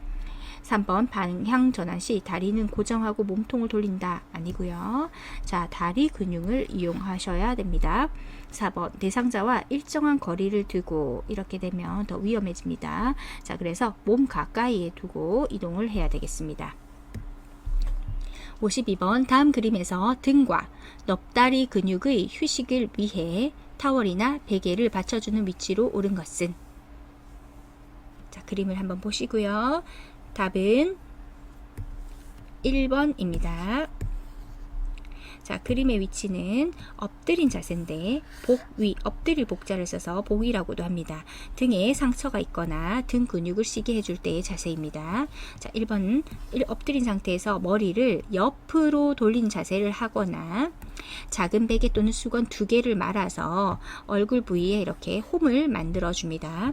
3번 방향 전환 시 다리는 고정하고 몸통을 돌린다 아니고요. 자 다리 근육을 이용하셔야 됩니다. 4번 대상자와 일정한 거리를 두고 이렇게 되면 더 위험해집니다. 자 그래서 몸 가까이에 두고 이동을 해야 되겠습니다. 52번 다음 그림에서 등과 넙다리 근육의 휴식을 위해 타월이나 베개를 받쳐주는 위치로 옳은 것은 자 그림을 한번 보시고요. 답은 1번입니다. 자, 그림의 위치는 엎드린 자세인데 복위, 엎드릴 복자를 써서 복위라고도 합니다. 등에 상처가 있거나 등 근육을 쉬게 해줄 때의 자세입니다. 자, 1번 엎드린 상태에서 머리를 옆으로 돌린 자세를 하거나 작은 베개 또는 수건 2개를 말아서 얼굴 부위에 이렇게 홈을 만들어 줍니다.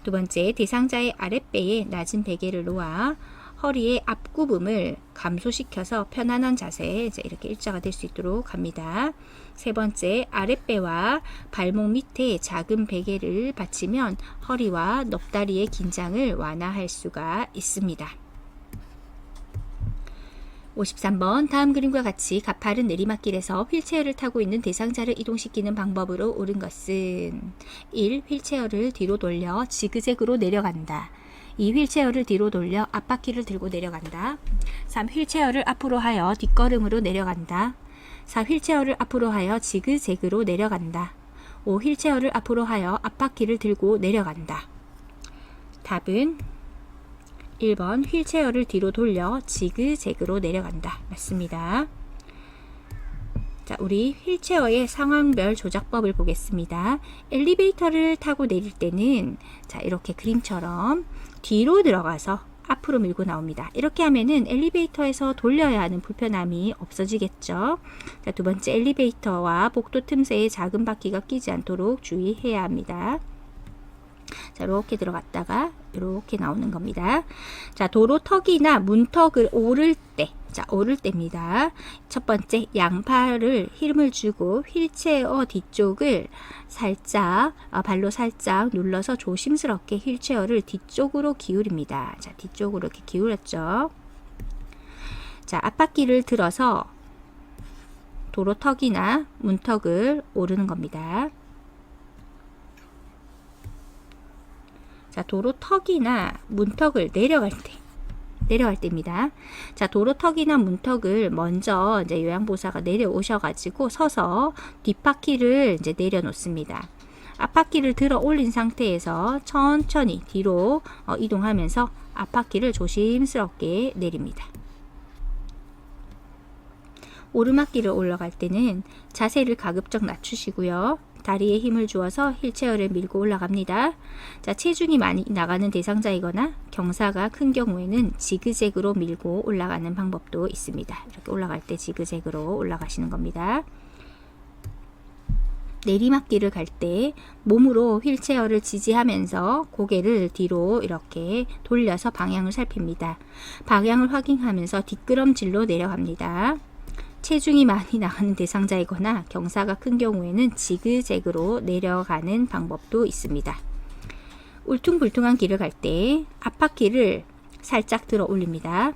두 번째, 대상자의 아랫배에 낮은 베개를 놓아 허리의 앞구붐을 감소시켜서 편안한 자세에 이제 이렇게 일자가 될 수 있도록 합니다. 세 번째, 아랫배와 발목 밑에 작은 베개를 받치면 허리와 넙다리의 긴장을 완화할 수가 있습니다. 53번 다음 그림과 같이 가파른 내리막길에서 휠체어를 타고 있는 대상자를 이동시키는 방법으로 옳은 것은 1. 휠체어를 뒤로 돌려 지그재그로 내려간다. 2. 휠체어를 뒤로 돌려 앞바퀴를 들고 내려간다. 3. 휠체어를 앞으로 하여 뒷걸음으로 내려간다. 4. 휠체어를 앞으로 하여 지그재그로 내려간다. 5. 휠체어를 앞으로 하여 앞바퀴를 들고 내려간다. 답은 1번 휠체어를 뒤로 돌려 지그재그로 내려간다. 맞습니다. 자, 우리 휠체어의 상황별 조작법을 보겠습니다. 엘리베이터를 타고 내릴 때는 자, 이렇게 그림처럼 뒤로 들어가서 앞으로 밀고 나옵니다. 이렇게 하면은 엘리베이터에서 돌려야 하는 불편함이 없어지겠죠. 자, 두 번째, 엘리베이터와 복도 틈새에 작은 바퀴가 끼지 않도록 주의해야 합니다. 자, 이렇게 들어갔다가 이렇게 나오는 겁니다. 자, 도로 턱이나 문턱을 오를 때, 자, 오를 때입니다. 첫 번째, 양팔을 힘을 주고 휠체어 뒤쪽을 살짝, 발로 살짝 눌러서 조심스럽게 휠체어를 뒤쪽으로 기울입니다. 자, 뒤쪽으로 이렇게 기울였죠. 자, 앞바퀴를 들어서 도로 턱이나 문턱을 오르는 겁니다. 자, 도로 턱이나 문턱을 내려갈 때입니다. 자, 도로 턱이나 문턱을 먼저 이제 요양보호사가 내려오셔가지고 서서 뒷바퀴를 이제 내려놓습니다. 앞바퀴를 들어 올린 상태에서 천천히 뒤로 이동하면서 앞바퀴를 조심스럽게 내립니다. 오르막길을 올라갈 때는 자세를 가급적 낮추시고요. 다리에 힘을 주어서 휠체어를 밀고 올라갑니다. 자, 체중이 많이 나가는 대상자이거나 경사가 큰 경우에는 지그재그로 밀고 올라가는 방법도 있습니다. 이렇게 올라갈 때 지그재그로 올라가시는 겁니다. 내리막길을 갈 때 몸으로 휠체어를 지지하면서 고개를 뒤로 이렇게 돌려서 방향을 살핍니다. 방향을 확인하면서 뒷걸음질로 내려갑니다. 체중이 많이 나가는 대상자이거나 경사가 큰 경우에는 지그재그로 내려가는 방법도 있습니다. 울퉁불퉁한 길을 갈 때 앞바퀴를 살짝 들어 올립니다.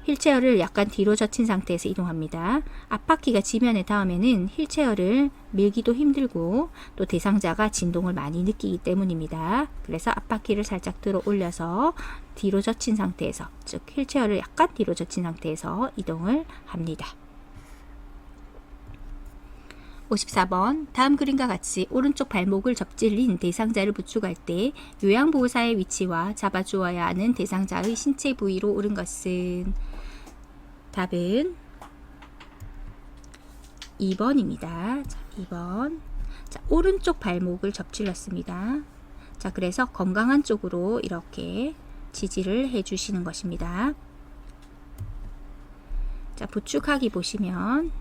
휠체어를 약간 뒤로 젖힌 상태에서 이동합니다. 앞바퀴가 지면에 닿으면은 휠체어를 밀기도 힘들고 또 대상자가 진동을 많이 느끼기 때문입니다. 그래서 앞바퀴를 살짝 들어 올려서 뒤로 젖힌 상태에서, 즉 휠체어를 약간 뒤로 젖힌 상태에서 이동을 합니다. 54번 다음 그림과 같이 오른쪽 발목을 접질린 대상자를 부축할 때 요양보호사의 위치와 잡아주어야 하는 대상자의 신체 부위로 옳은 것은 답은 2번입니다. 자, 2번. 자, 오른쪽 발목을 접질렀습니다. 자, 그래서 건강한 쪽으로 이렇게 지지를 해 주시는 것입니다. 자, 부축하기 보시면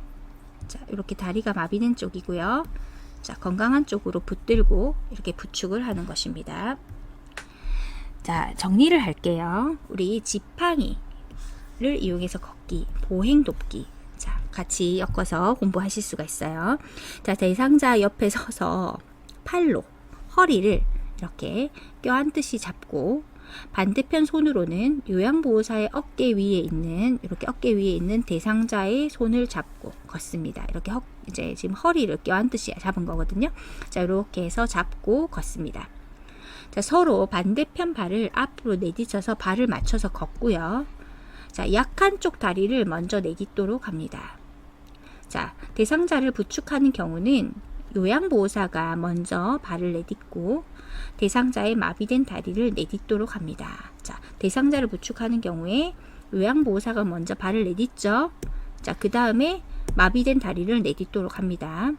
자, 이렇게 다리가 마비된 쪽이고요. 자, 건강한 쪽으로 붙들고 이렇게 부축을 하는 것입니다. 자, 정리를 할게요. 우리 지팡이를 이용해서 걷기, 보행 돕기. 자, 같이 엮어서 공부하실 수가 있어요. 자, 대상자 옆에 서서 팔로 허리를 이렇게 껴안듯이 잡고 반대편 손으로는 요양보호사의 어깨 위에 있는 이렇게 어깨 위에 있는 대상자의 손을 잡고 걷습니다. 이렇게 이제 지금 허리를 껴안듯이 잡은 거거든요. 자, 이렇게 해서 잡고 걷습니다. 자, 서로 반대편 발을 앞으로 내딛어서 발을 맞춰서 걷고요. 자, 약한 쪽 다리를 먼저 내딛도록 합니다. 자, 대상자를 부축하는 경우는 요양보호사가 먼저 발을 내딛고 대상자의 마비된 다리를 내딛도록 합니다. 자, 대상자를 부축하는 경우에 요양보호사가 먼저 발을 내딛죠. 자, 그 다음에 마비된 다리를 내딛도록 합니다.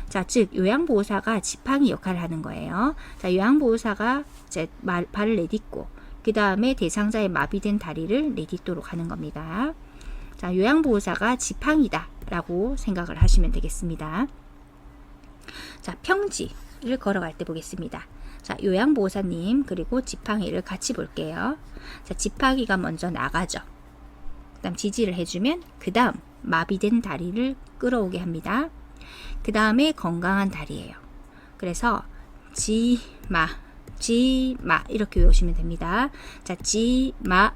자, 즉 요양보호사가 지팡이 역할을 하는 거예요. 자, 요양보호사가 이제 발을 내딛고 그 다음에 대상자의 마비된 다리를 내딛도록 하는 겁니다. 자, 요양보호사가 지팡이다 라고 생각을 하시면 되겠습니다. 자, 평지를 걸어갈 때 보겠습니다. 자, 요양보호사님 그리고 지팡이를 같이 볼게요. 자, 지팡이가 먼저 나가죠. 그 다음 지지를 해주면 그 다음 마비된 다리를 끌어오게 합니다. 그 다음에 건강한 다리예요. 그래서 지마 이렇게 외우시면 됩니다. 자, 지마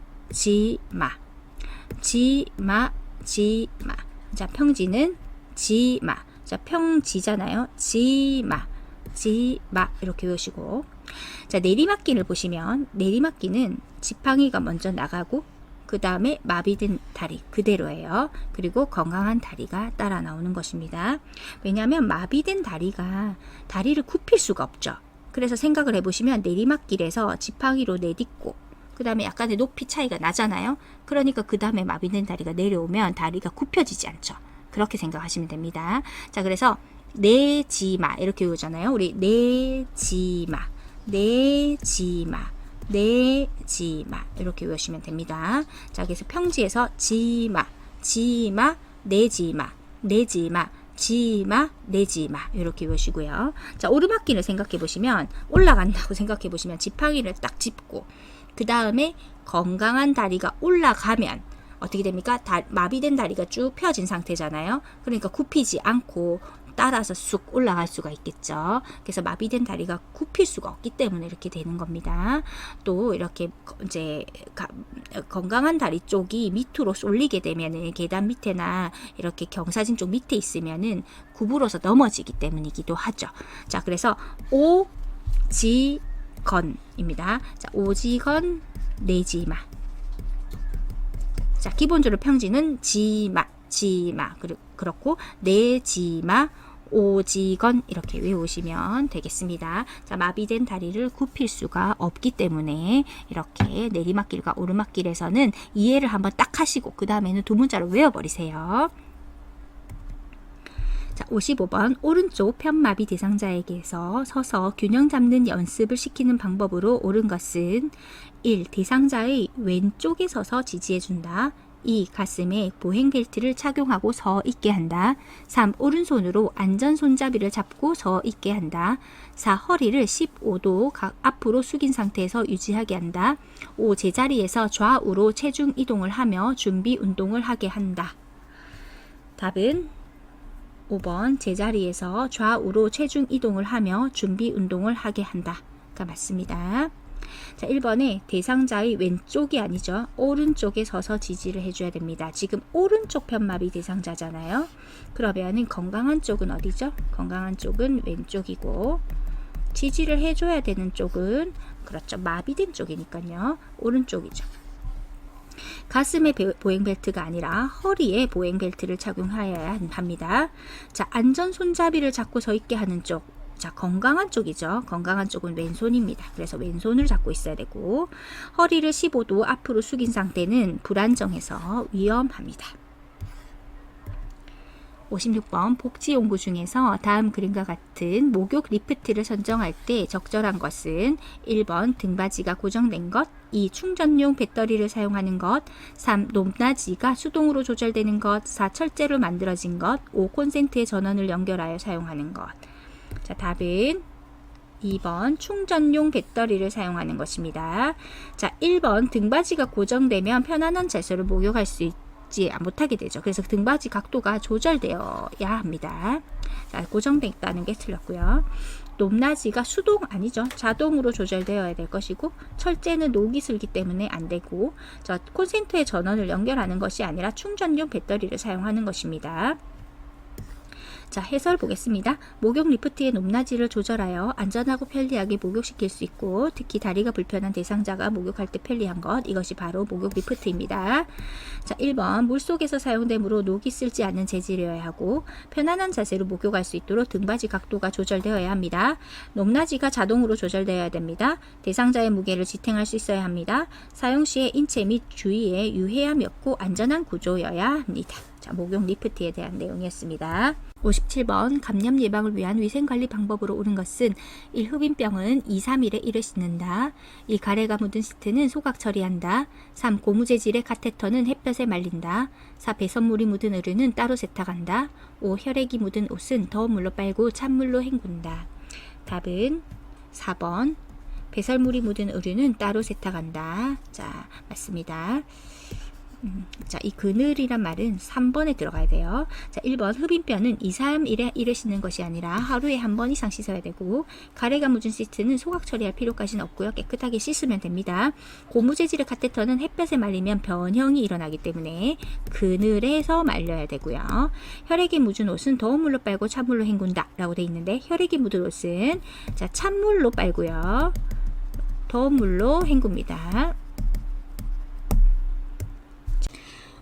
자, 평지는 지마. 자, 평지잖아요. 지마 이렇게 외우시고, 자, 내리막길을 보시면 내리막길은 지팡이가 먼저 나가고 그 다음에 마비된 다리 그대로예요. 그리고 건강한 다리가 따라 나오는 것입니다. 왜냐하면 마비된 다리가 다리를 굽힐 수가 없죠. 그래서 생각을 해보시면 내리막길에서 지팡이로 내딛고 그 다음에 약간의 높이 차이가 나잖아요. 그러니까 그 다음에 마비된 다리가 내려오면 다리가 굽혀지지 않죠. 그렇게 생각하시면 됩니다. 자, 그래서 내지마 이렇게 외우잖아요. 우리 내지마 이렇게 외우시면 됩니다. 자, 그래서 평지에서 지마 내지마 지마 내지마 이렇게 외우시고요. 자, 오르막길을 생각해 보시면 올라간다고 생각해 보시면 지팡이를 딱 짚고 그 다음에 건강한 다리가 올라가면 어떻게 됩니까? 마비된 다리가 쭉 펴진 상태잖아요. 그러니까 굽히지 않고 따라서 쑥 올라갈 수가 있겠죠. 그래서 마비된 다리가 굽힐 수가 없기 때문에 이렇게 되는 겁니다. 또 이렇게 이제 건강한 다리 쪽이 밑으로 쏠리게 되면은 계단 밑에나 이렇게 경사진 쪽 밑에 있으면은 구부러서 넘어지기 때문이기도 하죠. 자, 그래서 오지건입니다. 자, 오지건 내지마. 자, 기본적으로 평지는 지마 그렇고 내지마 오지건 이렇게 외우시면 되겠습니다. 자, 마비된 다리를 굽힐 수가 없기 때문에 이렇게 내리막길과 오르막길에서는 이해를 한번 딱 하시고 그 다음에는 두 문자로 외워버리세요. 자, 55번 오른쪽 편마비 대상자에게서 서서 균형 잡는 연습을 시키는 방법으로 옳은 것은 1. 대상자의 왼쪽에 서서 지지해준다. 2. 가슴에 보행벨트를 착용하고 서 있게 한다. 3. 오른손으로 안전손잡이를 잡고 서 있게 한다. 4. 허리를 15도 앞으로 숙인 상태에서 유지하게 한다. 5. 제자리에서 좌우로 체중 이동을 하며 준비 운동을 하게 한다. 답은 5번 제자리에서 좌우로 체중 이동을 하며 준비 운동을 하게 한다가 맞습니다. 자, 1번에 대상자의 왼쪽이 아니죠. 오른쪽에 서서 지지를 해줘야 됩니다. 지금 오른쪽 편마비 대상자잖아요. 그러면은 건강한 쪽은 어디죠? 건강한 쪽은 왼쪽이고 지지를 해줘야 되는 쪽은 그렇죠. 마비된 쪽이니까요. 오른쪽이죠. 가슴에 보행벨트가 아니라 허리에 보행벨트를 착용하여야 합니다. 자, 안전 손잡이를 잡고 서 있게 하는 쪽. 자, 건강한 쪽이죠. 건강한 쪽은 왼손입니다. 그래서 왼손을 잡고 있어야 되고 허리를 15도 앞으로 숙인 상태는 불안정해서 위험합니다. 56번 복지용구 중에서 다음 그림과 같은 목욕 리프트를 선정할 때 적절한 것은 1번 등받이가 고정된 것, 2. 충전용 배터리를 사용하는 것, 3. 높낮이가 수동으로 조절되는 것, 4. 철제로 만들어진 것, 5. 콘센트의 전원을 연결하여 사용하는 것. 자, 답은 2번 충전용 배터리를 사용하는 것입니다. 자, 1번 등받이가 고정되면 편안한 자세로 목욕할 수 있지 못하게 되죠. 그래서 등받이 각도가 조절되어야 합니다. 자, 고정됐다는 게 틀렸고요. 높낮이가 수동 아니죠. 자동으로 조절되어야 될 것이고 철제는 녹이 슬기 때문에 안 되고 자, 콘센트의 전원을 연결하는 것이 아니라 충전용 배터리를 사용하는 것입니다. 자, 해설 보겠습니다. 목욕 리프트의 높낮이를 조절하여 안전하고 편리하게 목욕시킬 수 있고 특히 다리가 불편한 대상자가 목욕할 때 편리한 것, 이것이 바로 목욕 리프트입니다. 자, 1번 물속에서 사용되므로 녹이 슬지 않는 재질이어야 하고 편안한 자세로 목욕할 수 있도록 등받이 각도가 조절되어야 합니다. 높낮이가 자동으로 조절되어야 됩니다. 대상자의 무게를 지탱할 수 있어야 합니다. 사용 시에 인체 및 주위에 유해함이 없고 안전한 구조여야 합니다. 자, 목욕 리프트에 대한 내용이었습니다. 57번 감염 예방을 위한 위생관리 방법으로 옳은 것은 1. 흡인병은 2, 3일에 1을 씻는다. 2. 가래가 묻은 시트는 소각 처리한다. 3. 고무재질의 카테터는 햇볕에 말린다. 4. 배선물이 묻은 의류는 따로 세탁한다. 5. 혈액이 묻은 옷은 더운 물로 빨고 찬물로 헹군다. 답은 4번 배설물이 묻은 의류는 따로 세탁한다. 자, 맞습니다. 자, 이 그늘이란 말은 3번에 들어가야 돼요. 자, 1번 흡인뼈는 2, 3일에 일에 씻는 것이 아니라 하루에 한 번 이상 씻어야 되고, 가래가 묻은 시트는 소각 처리할 필요까지는 없고요. 깨끗하게 씻으면 됩니다. 고무 재질의 카테터는 햇볕에 말리면 변형이 일어나기 때문에 그늘에서 말려야 되고요. 혈액이 묻은 옷은 더운 물로 빨고 찬물로 헹군다 라고 돼 있는데, 혈액이 묻은 옷은 자, 찬물로 빨고요. 더운 물로 헹굽니다.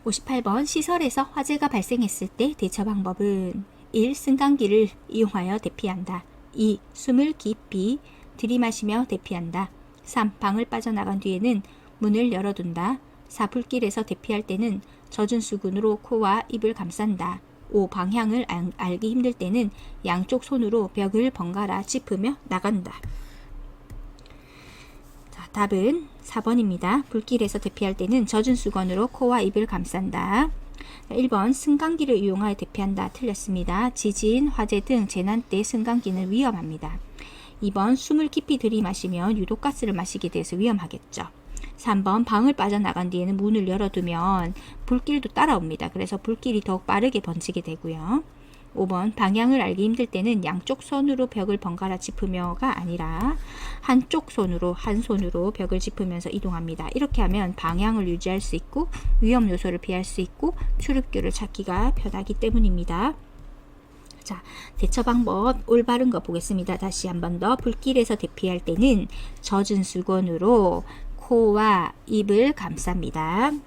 58번 시설에서 화재가 발생했을 때 대처 방법은 1. 승강기를 이용하여 대피한다. 2. 숨을 깊이 들이마시며 대피한다. 3. 방을 빠져나간 뒤에는 문을 열어둔다. 4. 불길에서 대피할 때는 젖은 수건으로 코와 입을 감싼다. 5. 방향을 알기 힘들 때는 양쪽 손으로 벽을 번갈아 짚으며 나간다. 답은 4번입니다. 불길에서 대피할 때는 젖은 수건으로 코와 입을 감싼다. 1번 승강기를 이용하여 대피한다. 틀렸습니다. 지진, 화재 등 재난 때 승강기는 위험합니다. 2번 숨을 깊이 들이마시면 유독가스를 마시게 돼서 위험하겠죠. 3번 방을 빠져나간 뒤에는 문을 열어두면 불길도 따라옵니다. 그래서 불길이 더욱 빠르게 번지게 되고요. 5번 방향을 알기 힘들 때는 양쪽 손으로 벽을 번갈아 짚으며가 아니라 한쪽 손으로 한 손으로 벽을 짚으면서 이동합니다. 이렇게 하면 방향을 유지할 수 있고 위험 요소를 피할 수 있고 출입구를 찾기가 편하기 때문입니다. 자, 대처 방법 올바른 거 보겠습니다. 다시 한 번 더. 불길에서 대피할 때는 젖은 수건으로 코와 입을 감쌉니다.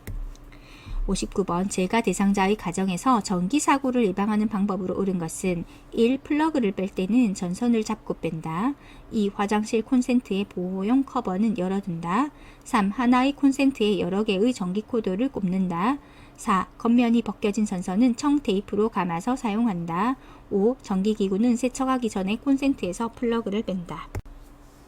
59번 제가 대상자의 가정에서 전기사고를 예방하는 방법으로 옳은 것은 1. 플러그를 뺄 때는 전선을 잡고 뺀다. 2. 화장실 콘센트의 보호용 커버는 열어둔다. 3. 하나의 콘센트에 여러 개의 전기 코드를 꼽는다. 4. 겉면이 벗겨진 전선은 청 테이프로 감아서 사용한다. 5. 전기기구는 세척하기 전에 콘센트에서 플러그를 뺀다.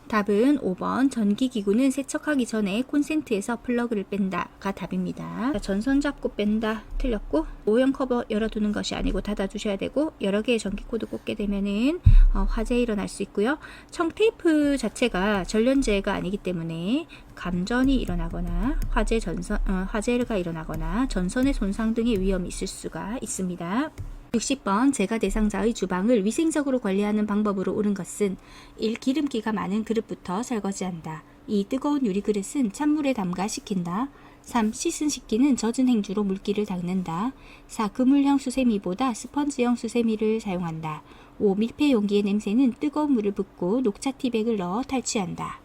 답은 5번 전기기구는 세척하기 전에 콘센트에서 플러그를 뺀다가 답입니다. 전선 잡고 뺀다 틀렸고, O형 커버 열어두는 것이 아니고 닫아주셔야 되고, 여러 개의 전기코드 꽂게 되면은 화재 일어날 수 있고요. 청테이프 자체가 전련제가 아니기 때문에 감전이 일어나거나 화재가 일어나거나 전선의 손상 등의 위험이 있을 수가 있습니다. 60번 제가 대상자의 주방을 위생적으로 관리하는 방법으로 옳은 것은 1. 기름기가 많은 그릇부터 설거지한다. 2. 뜨거운 유리그릇은 찬물에 담가 식힌다. 3. 씻은 식기는 젖은 행주로 물기를 닦는다. 4. 그물형 수세미보다 스펀지형 수세미를 사용한다. 5. 밀폐 용기의 냄새는 뜨거운 물을 붓고 녹차 티백을 넣어 탈취한다.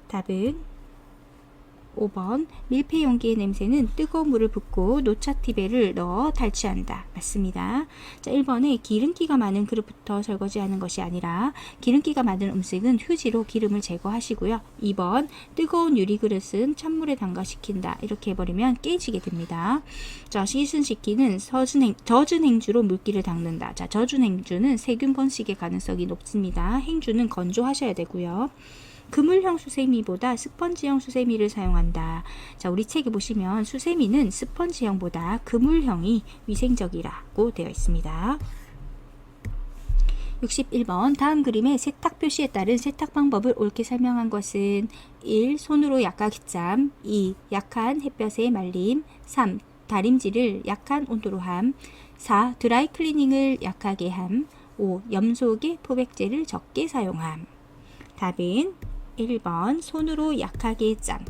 답은 5번 밀폐 용기의 냄새는 뜨거운 물을 붓고 녹차티백을 넣어 탈취한다. 맞습니다. 자, 1번에 기름기가 많은 그릇부터 설거지하는 것이 아니라 기름기가 많은 음식은 휴지로 기름을 제거하시고요. 2번 뜨거운 유리그릇은 찬물에 담가 식힌다. 이렇게 해버리면 깨지게 됩니다. 자, 씻은 식기는 젖은 행주로 물기를 닦는다. 자, 젖은 행주는 세균 번식의 가능성이 높습니다. 행주는 건조하셔야 되고요. 그물형 수세미보다 스펀지형 수세미를 사용한다. 자, 우리 책에 보시면 수세미는 스펀지형보다 그물형이 위생적이라고 되어 있습니다. 61번 다음 그림의 세탁 표시에 따른 세탁 방법을 옳게 설명한 것은 1. 손으로 약하기짬 2. 약한 햇볕에 말림 3. 다림질을 약한 온도로 함 4. 드라이 클리닝을 약하게 함 5. 염소계 포백제를 적게 사용함. 답은 1번 손으로 약하게 짬.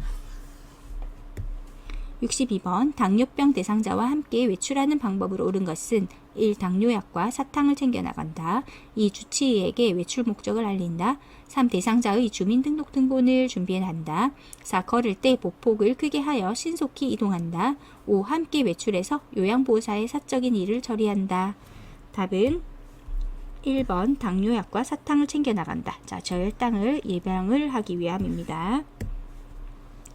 62번 당뇨병 대상자와 함께 외출하는 방법으로 옳은 것은 1. 당뇨약과 사탕을 챙겨 나간다. 2. 주치의에게 외출 목적을 알린다. 3. 대상자의 주민등록 등본을 준비한다. 4. 걸을 때 보폭을 크게 하여 신속히 이동한다. 5. 함께 외출해서 요양보호사의 사적인 일을 처리한다. 답은 1번 당뇨약과 사탕을 챙겨 나간다. 자, 저혈당을 예방을 하기 위함입니다.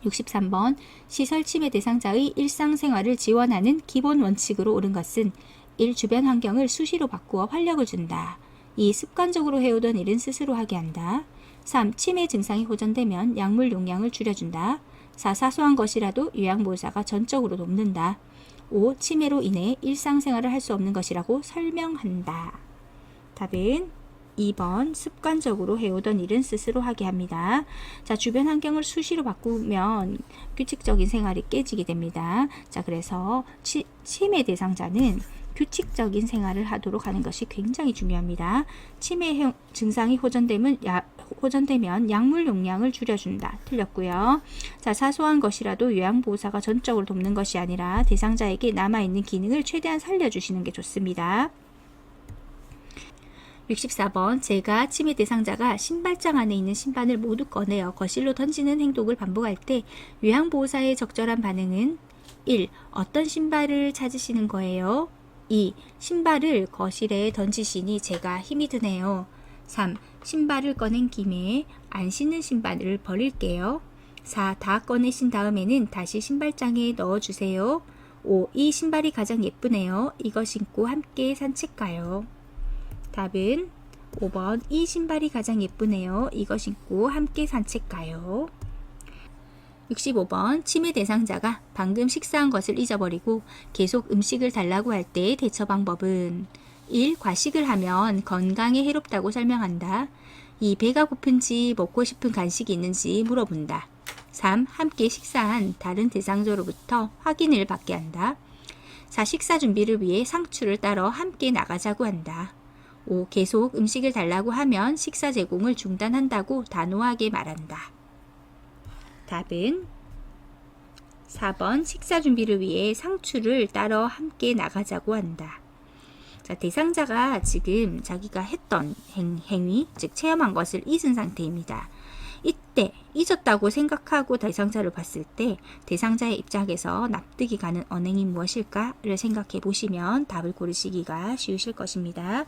63번 시설 침해 대상자의 일상생활을 지원하는 기본 원칙으로 옳은 것은 1. 주변 환경을 수시로 바꾸어 활력을 준다. 2. 습관적으로 해오던 일은 스스로 하게 한다. 3. 치매 증상이 호전되면 약물 용량을 줄여준다. 4. 사소한 것이라도 요양보호사가 전적으로 돕는다. 5. 치매로 인해 일상생활을 할 수 없는 것이라고 설명한다. 답은 2번 습관적으로 해오던 일은 스스로 하게 합니다. 자, 주변 환경을 수시로 바꾸면 규칙적인 생활이 깨지게 됩니다. 자, 그래서 치매 대상자는 규칙적인 생활을 하도록 하는 것이 굉장히 중요합니다. 치매 증상이 호전되면 약물 용량을 줄여준다. 틀렸고요. 자, 사소한 것이라도 요양보호사가 전적으로 돕는 것이 아니라 대상자에게 남아있는 기능을 최대한 살려주시는 게 좋습니다. 64번 제가 치매 대상자가 신발장 안에 있는 신발을 모두 꺼내어 거실로 던지는 행동을 반복할 때 요양보호사의 적절한 반응은 1. 어떤 신발을 찾으시는 거예요? 2. 신발을 거실에 던지시니 제가 힘이 드네요. 3. 신발을 꺼낸 김에 안 신는 신발을 버릴게요. 4. 다 꺼내신 다음에는 다시 신발장에 넣어주세요. 5. 이 신발이 가장 예쁘네요. 이거 신고 함께 산책 가요. 답은 5번 이 신발이 가장 예쁘네요. 이거 신고 함께 산책 가요. 65번 치매 대상자가 방금 식사한 것을 잊어버리고 계속 음식을 달라고 할 때 대처 방법은 1. 과식을 하면 건강에 해롭다고 설명한다. 2. 배가 고픈지 먹고 싶은 간식이 있는지 물어본다. 3. 함께 식사한 다른 대상자로부터 확인을 받게 한다. 4. 식사 준비를 위해 상추를 따러 함께 나가자고 한다. 5. 계속 음식을 달라고 하면 식사 제공을 중단한다고 단호하게 말한다. 답은 4번 식사 준비를 위해 상추를 따러 함께 나가자고 한다. 자, 대상자가 지금 자기가 했던 행위, 즉 체험한 것을 잊은 상태입니다. 이때 잊었다고 생각하고 대상자를 봤을 때 대상자의 입장에서 납득이 가는 언행이 무엇일까를 생각해 보시면 답을 고르시기가 쉬우실 것입니다.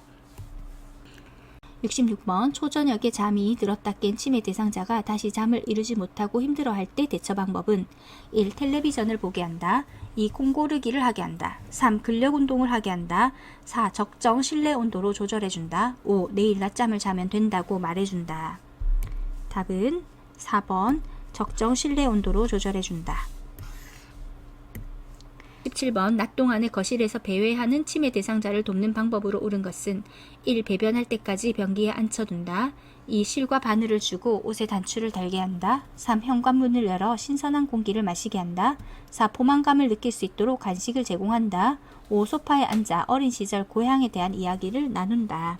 66번 초저녁에 잠이 들었다 깬 치매 대상자가 다시 잠을 이루지 못하고 힘들어할 때 대처 방법은 1. 텔레비전을 보게 한다. 2. 콩고르기를 하게 한다. 3. 근력 운동을 하게 한다. 4. 적정 실내 온도로 조절해준다. 5. 내일 낮잠을 자면 된다고 말해준다. 답은 4번 적정 실내 온도로 조절해준다. 17번 낮 동안에 거실에서 배회하는 치매 대상자를 돕는 방법으로 옳은 것은 1. 배변할 때까지 변기에 앉혀둔다. 2. 실과 바늘을 주고 옷에 단추를 달게 한다. 3. 현관문을 열어 신선한 공기를 마시게 한다. 4. 포만감을 느낄 수 있도록 간식을 제공한다. 5. 소파에 앉아 어린 시절 고향에 대한 이야기를 나눈다.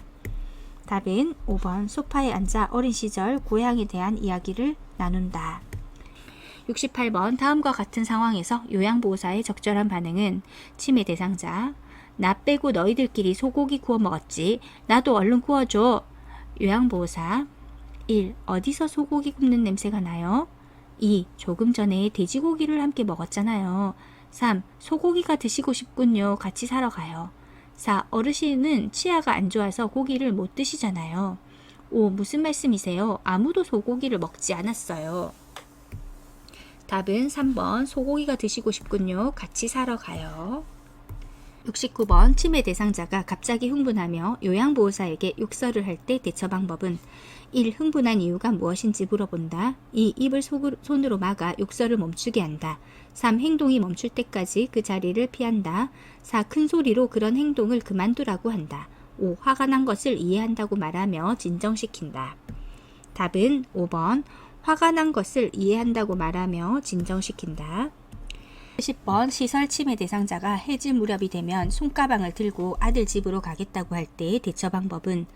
답은 5번 소파에 앉아 어린 시절 고향에 대한 이야기를 나눈다. 68번 다음과 같은 상황에서 요양보호사의 적절한 반응은 치매 대상자 나 빼고 너희들끼리 소고기 구워 먹었지. 나도 얼른 구워줘. 요양보호사 1. 어디서 소고기 굽는 냄새가 나요? 2. 조금 전에 돼지고기를 함께 먹었잖아요. 3. 소고기가 드시고 싶군요. 같이 사러 가요. 4. 어르신은 치아가 안 좋아서 고기를 못 드시잖아요. 5. 무슨 말씀이세요? 아무도 소고기를 먹지 않았어요. 답은 3번 소고기가 드시고 싶군요. 같이 사러 가요. 69번 치매 대상자가 갑자기 흥분하며 요양보호사에게 욕설을 할 때 대처 방법은 1. 흥분한 이유가 무엇인지 물어본다. 2. 입을 손으로 막아 욕설을 멈추게 한다. 3. 행동이 멈출 때까지 그 자리를 피한다. 4. 큰 소리로 그런 행동을 그만두라고 한다. 5. 화가 난 것을 이해한다고 말하며 진정시킨다. 답은 5번 화가 난 것을 이해한다고 말하며 진정시킨다. 10번 시설 치매 대상자가 해질 무렵이 되면 손가방을 들고 아들 집으로 가겠다고 할 때 대처 방법은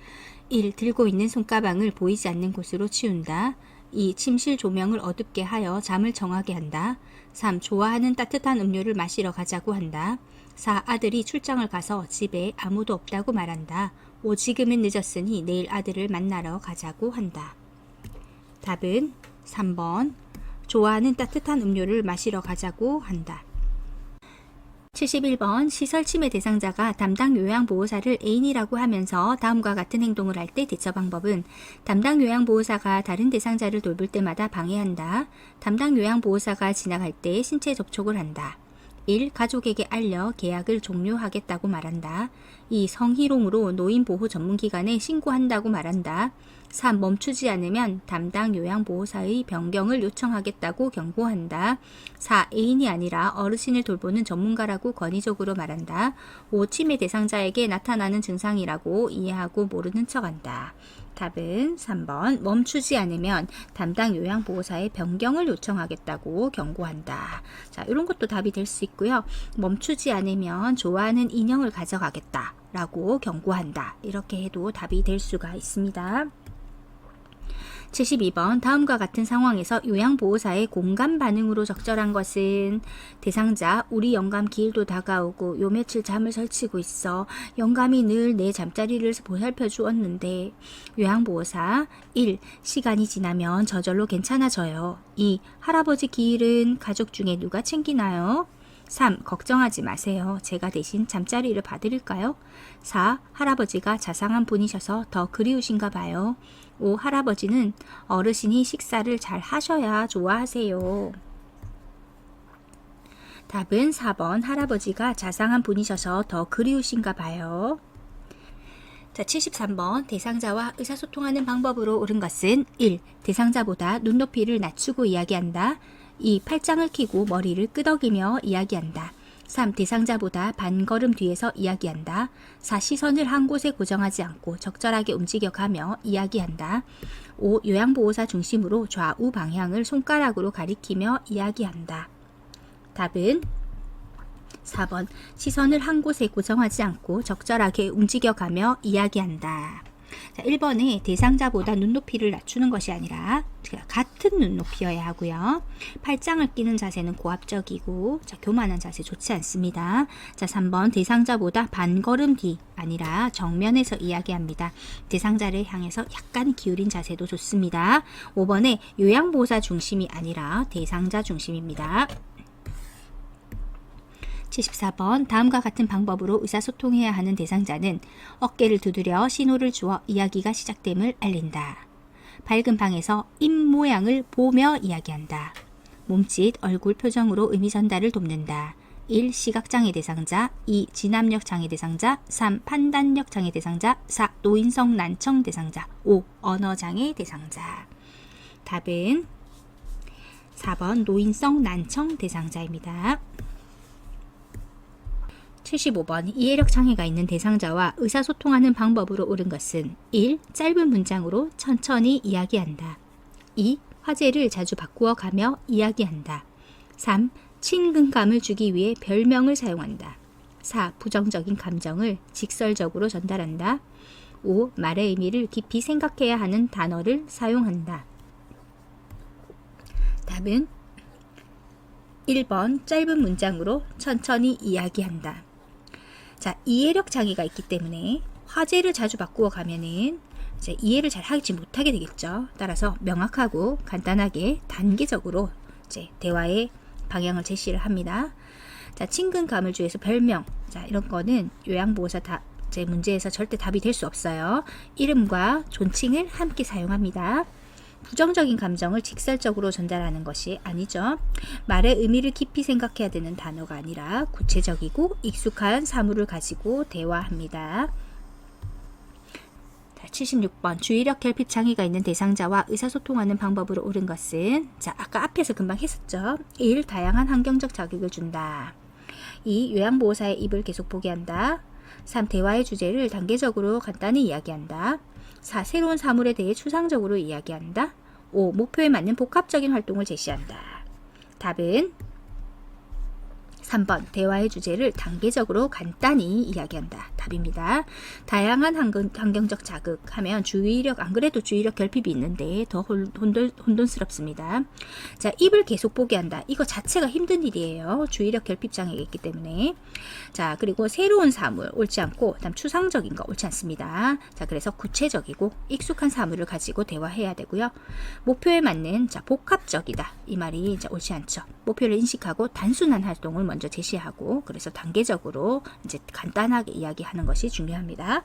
1. 들고 있는 손가방을 보이지 않는 곳으로 치운다. 2. 침실 조명을 어둡게 하여 잠을 정하게 한다. 3. 좋아하는 따뜻한 음료를 마시러 가자고 한다. 4. 아들이 출장을 가서 집에 아무도 없다고 말한다. 5. 지금은 늦었으니 내일 아들을 만나러 가자고 한다. 답은 3번 좋아하는 따뜻한 음료를 마시러 가자고 한다. 71번 시설 치매 대상자가 담당 요양보호사를 애인이라고 하면서 다음과 같은 행동을 할 때 대처 방법은 담당 요양보호사가 다른 대상자를 돌볼 때마다 방해한다. 담당 요양보호사가 지나갈 때 신체 접촉을 한다. 1. 가족에게 알려 계약을 종료하겠다고 말한다. 2. 성희롱으로 노인보호 전문기관에 신고한다고 말한다. 3. 멈추지 않으면 담당 요양보호사의 변경을 요청하겠다고 경고한다. 4. 애인이 아니라 어르신을 돌보는 전문가라고 권위적으로 말한다. 5. 치매 대상자에게 나타나는 증상이라고 이해하고 모르는 척한다. 답은 3번 멈추지 않으면 담당 요양보호사의 변경을 요청하겠다고 경고한다. 자, 이런 것도 답이 될 수 있고요. 멈추지 않으면 좋아하는 인형을 가져가겠다 라고 경고한다. 이렇게 해도 답이 될 수가 있습니다. 72번 다음과 같은 상황에서 요양보호사의 공감 반응으로 적절한 것은 대상자 우리 영감 기일도 다가오고 요 며칠 잠을 설치고 있어. 영감이 늘 내 잠자리를 보살펴 주었는데. 요양보호사 1. 시간이 지나면 저절로 괜찮아져요. 2. 할아버지 기일은 가족 중에 누가 챙기나요? 3. 걱정하지 마세요. 제가 대신 잠자리를 봐드릴까요? 4. 할아버지가 자상한 분이셔서 더 그리우신가 봐요. 5. 할아버지는 어르신이 식사를 잘 하셔야 좋아하세요. 답은 4번 할아버지가 자상한 분이셔서 더 그리우신가 봐요. 자, 73번 대상자와 의사소통하는 방법으로 옳은 것은 1. 대상자보다 눈높이를 낮추고 이야기한다. 2. 팔짱을 끼고 머리를 끄덕이며 이야기한다. 3. 대상자보다 반걸음 뒤에서 이야기한다. 4. 시선을 한 곳에 고정하지 않고 적절하게 움직여가며 이야기한다. 5. 요양보호사 중심으로 좌우 방향을 손가락으로 가리키며 이야기한다. 답은 4번 시선을 한 곳에 고정하지 않고 적절하게 움직여가며 이야기한다. 자, 1번에 대상자보다 눈높이를 낮추는 것이 아니라 같은 눈높이여야 하고요. 팔짱을 끼는 자세는 고압적이고 교만한 자세 좋지 않습니다. 자, 3번 대상자보다 반걸음 뒤 아니라 정면에서 이야기합니다. 대상자를 향해서 약간 기울인 자세도 좋습니다. 5번에 요양보호사 중심이 아니라 대상자 중심입니다. 74번 다음과 같은 방법으로 의사소통해야 하는 대상자는 어깨를 두드려 신호를 주어 이야기가 시작됨을 알린다. 밝은 방에서 입 모양을 보며 이야기한다. 몸짓, 얼굴 표정으로 의미 전달을 돕는다. 1. 시각장애 대상자 2. 진압력 장애 대상자 3. 판단력 장애 대상자 4. 노인성 난청 대상자 5. 언어장애 대상자. 답은 4번 노인성 난청 대상자입니다. 75번 이해력 장애가 있는 대상자와 의사소통하는 방법으로 옳은 것은 1. 짧은 문장으로 천천히 이야기한다. 2. 화제를 자주 바꾸어 가며 이야기한다. 3. 친근감을 주기 위해 별명을 사용한다. 4. 부정적인 감정을 직설적으로 전달한다. 5. 말의 의미를 깊이 생각해야 하는 단어를 사용한다. 답은 1번 짧은 문장으로 천천히 이야기한다. 자, 이해력 장애가 있기 때문에 화제를 자주 바꾸어 가면은 이제 이해를 잘 하지 못하게 되겠죠. 따라서 명확하고 간단하게 단계적으로 이제 대화의 방향을 제시를 합니다. 자, 친근감을 주해서 별명. 자, 이런 거는 요양보호사 제 문제에서 절대 답이 될 수 없어요. 이름과 존칭을 함께 사용합니다. 부정적인 감정을 직설적으로 전달하는 것이 아니죠. 말의 의미를 깊이 생각해야 되는 단어가 아니라 구체적이고 익숙한 사물을 가지고 대화합니다. 76번 주의력 결핍 장애가 있는 대상자와 의사소통하는 방법으로 옳은 것은 자, 아까 앞에서 금방 했었죠. 1. 다양한 환경적 자극을 준다. 2. 요양보호사의 입을 계속 보게 한다. 3. 대화의 주제를 단계적으로 간단히 이야기한다. 4. 새로운 사물에 대해 추상적으로 이야기한다. 5. 목표에 맞는 복합적인 활동을 제시한다. 답은 3번 대화의 주제를 단계적으로 간단히 이야기한다. 답입니다. 다양한 환경적 자극하면 주의력, 안 그래도 주의력 결핍이 있는데 더 혼돈스럽습니다. 자, 입을 계속 보게 한다. 이거 자체가 힘든 일이에요. 주의력 결핍 장애가 있기 때문에. 자, 그리고 새로운 사물 옳지 않고 그다음 추상적인 거 옳지 않습니다. 자, 그래서 구체적이고 익숙한 사물을 가지고 대화해야 되고요. 목표에 맞는 자, 복합적이다. 이 말이 이제 옳지 않죠. 목표를 인식하고 단순한 활동을 먼저 제시하고 그래서 단계적으로 이제 간단하게 이야기하는 것이 중요합니다.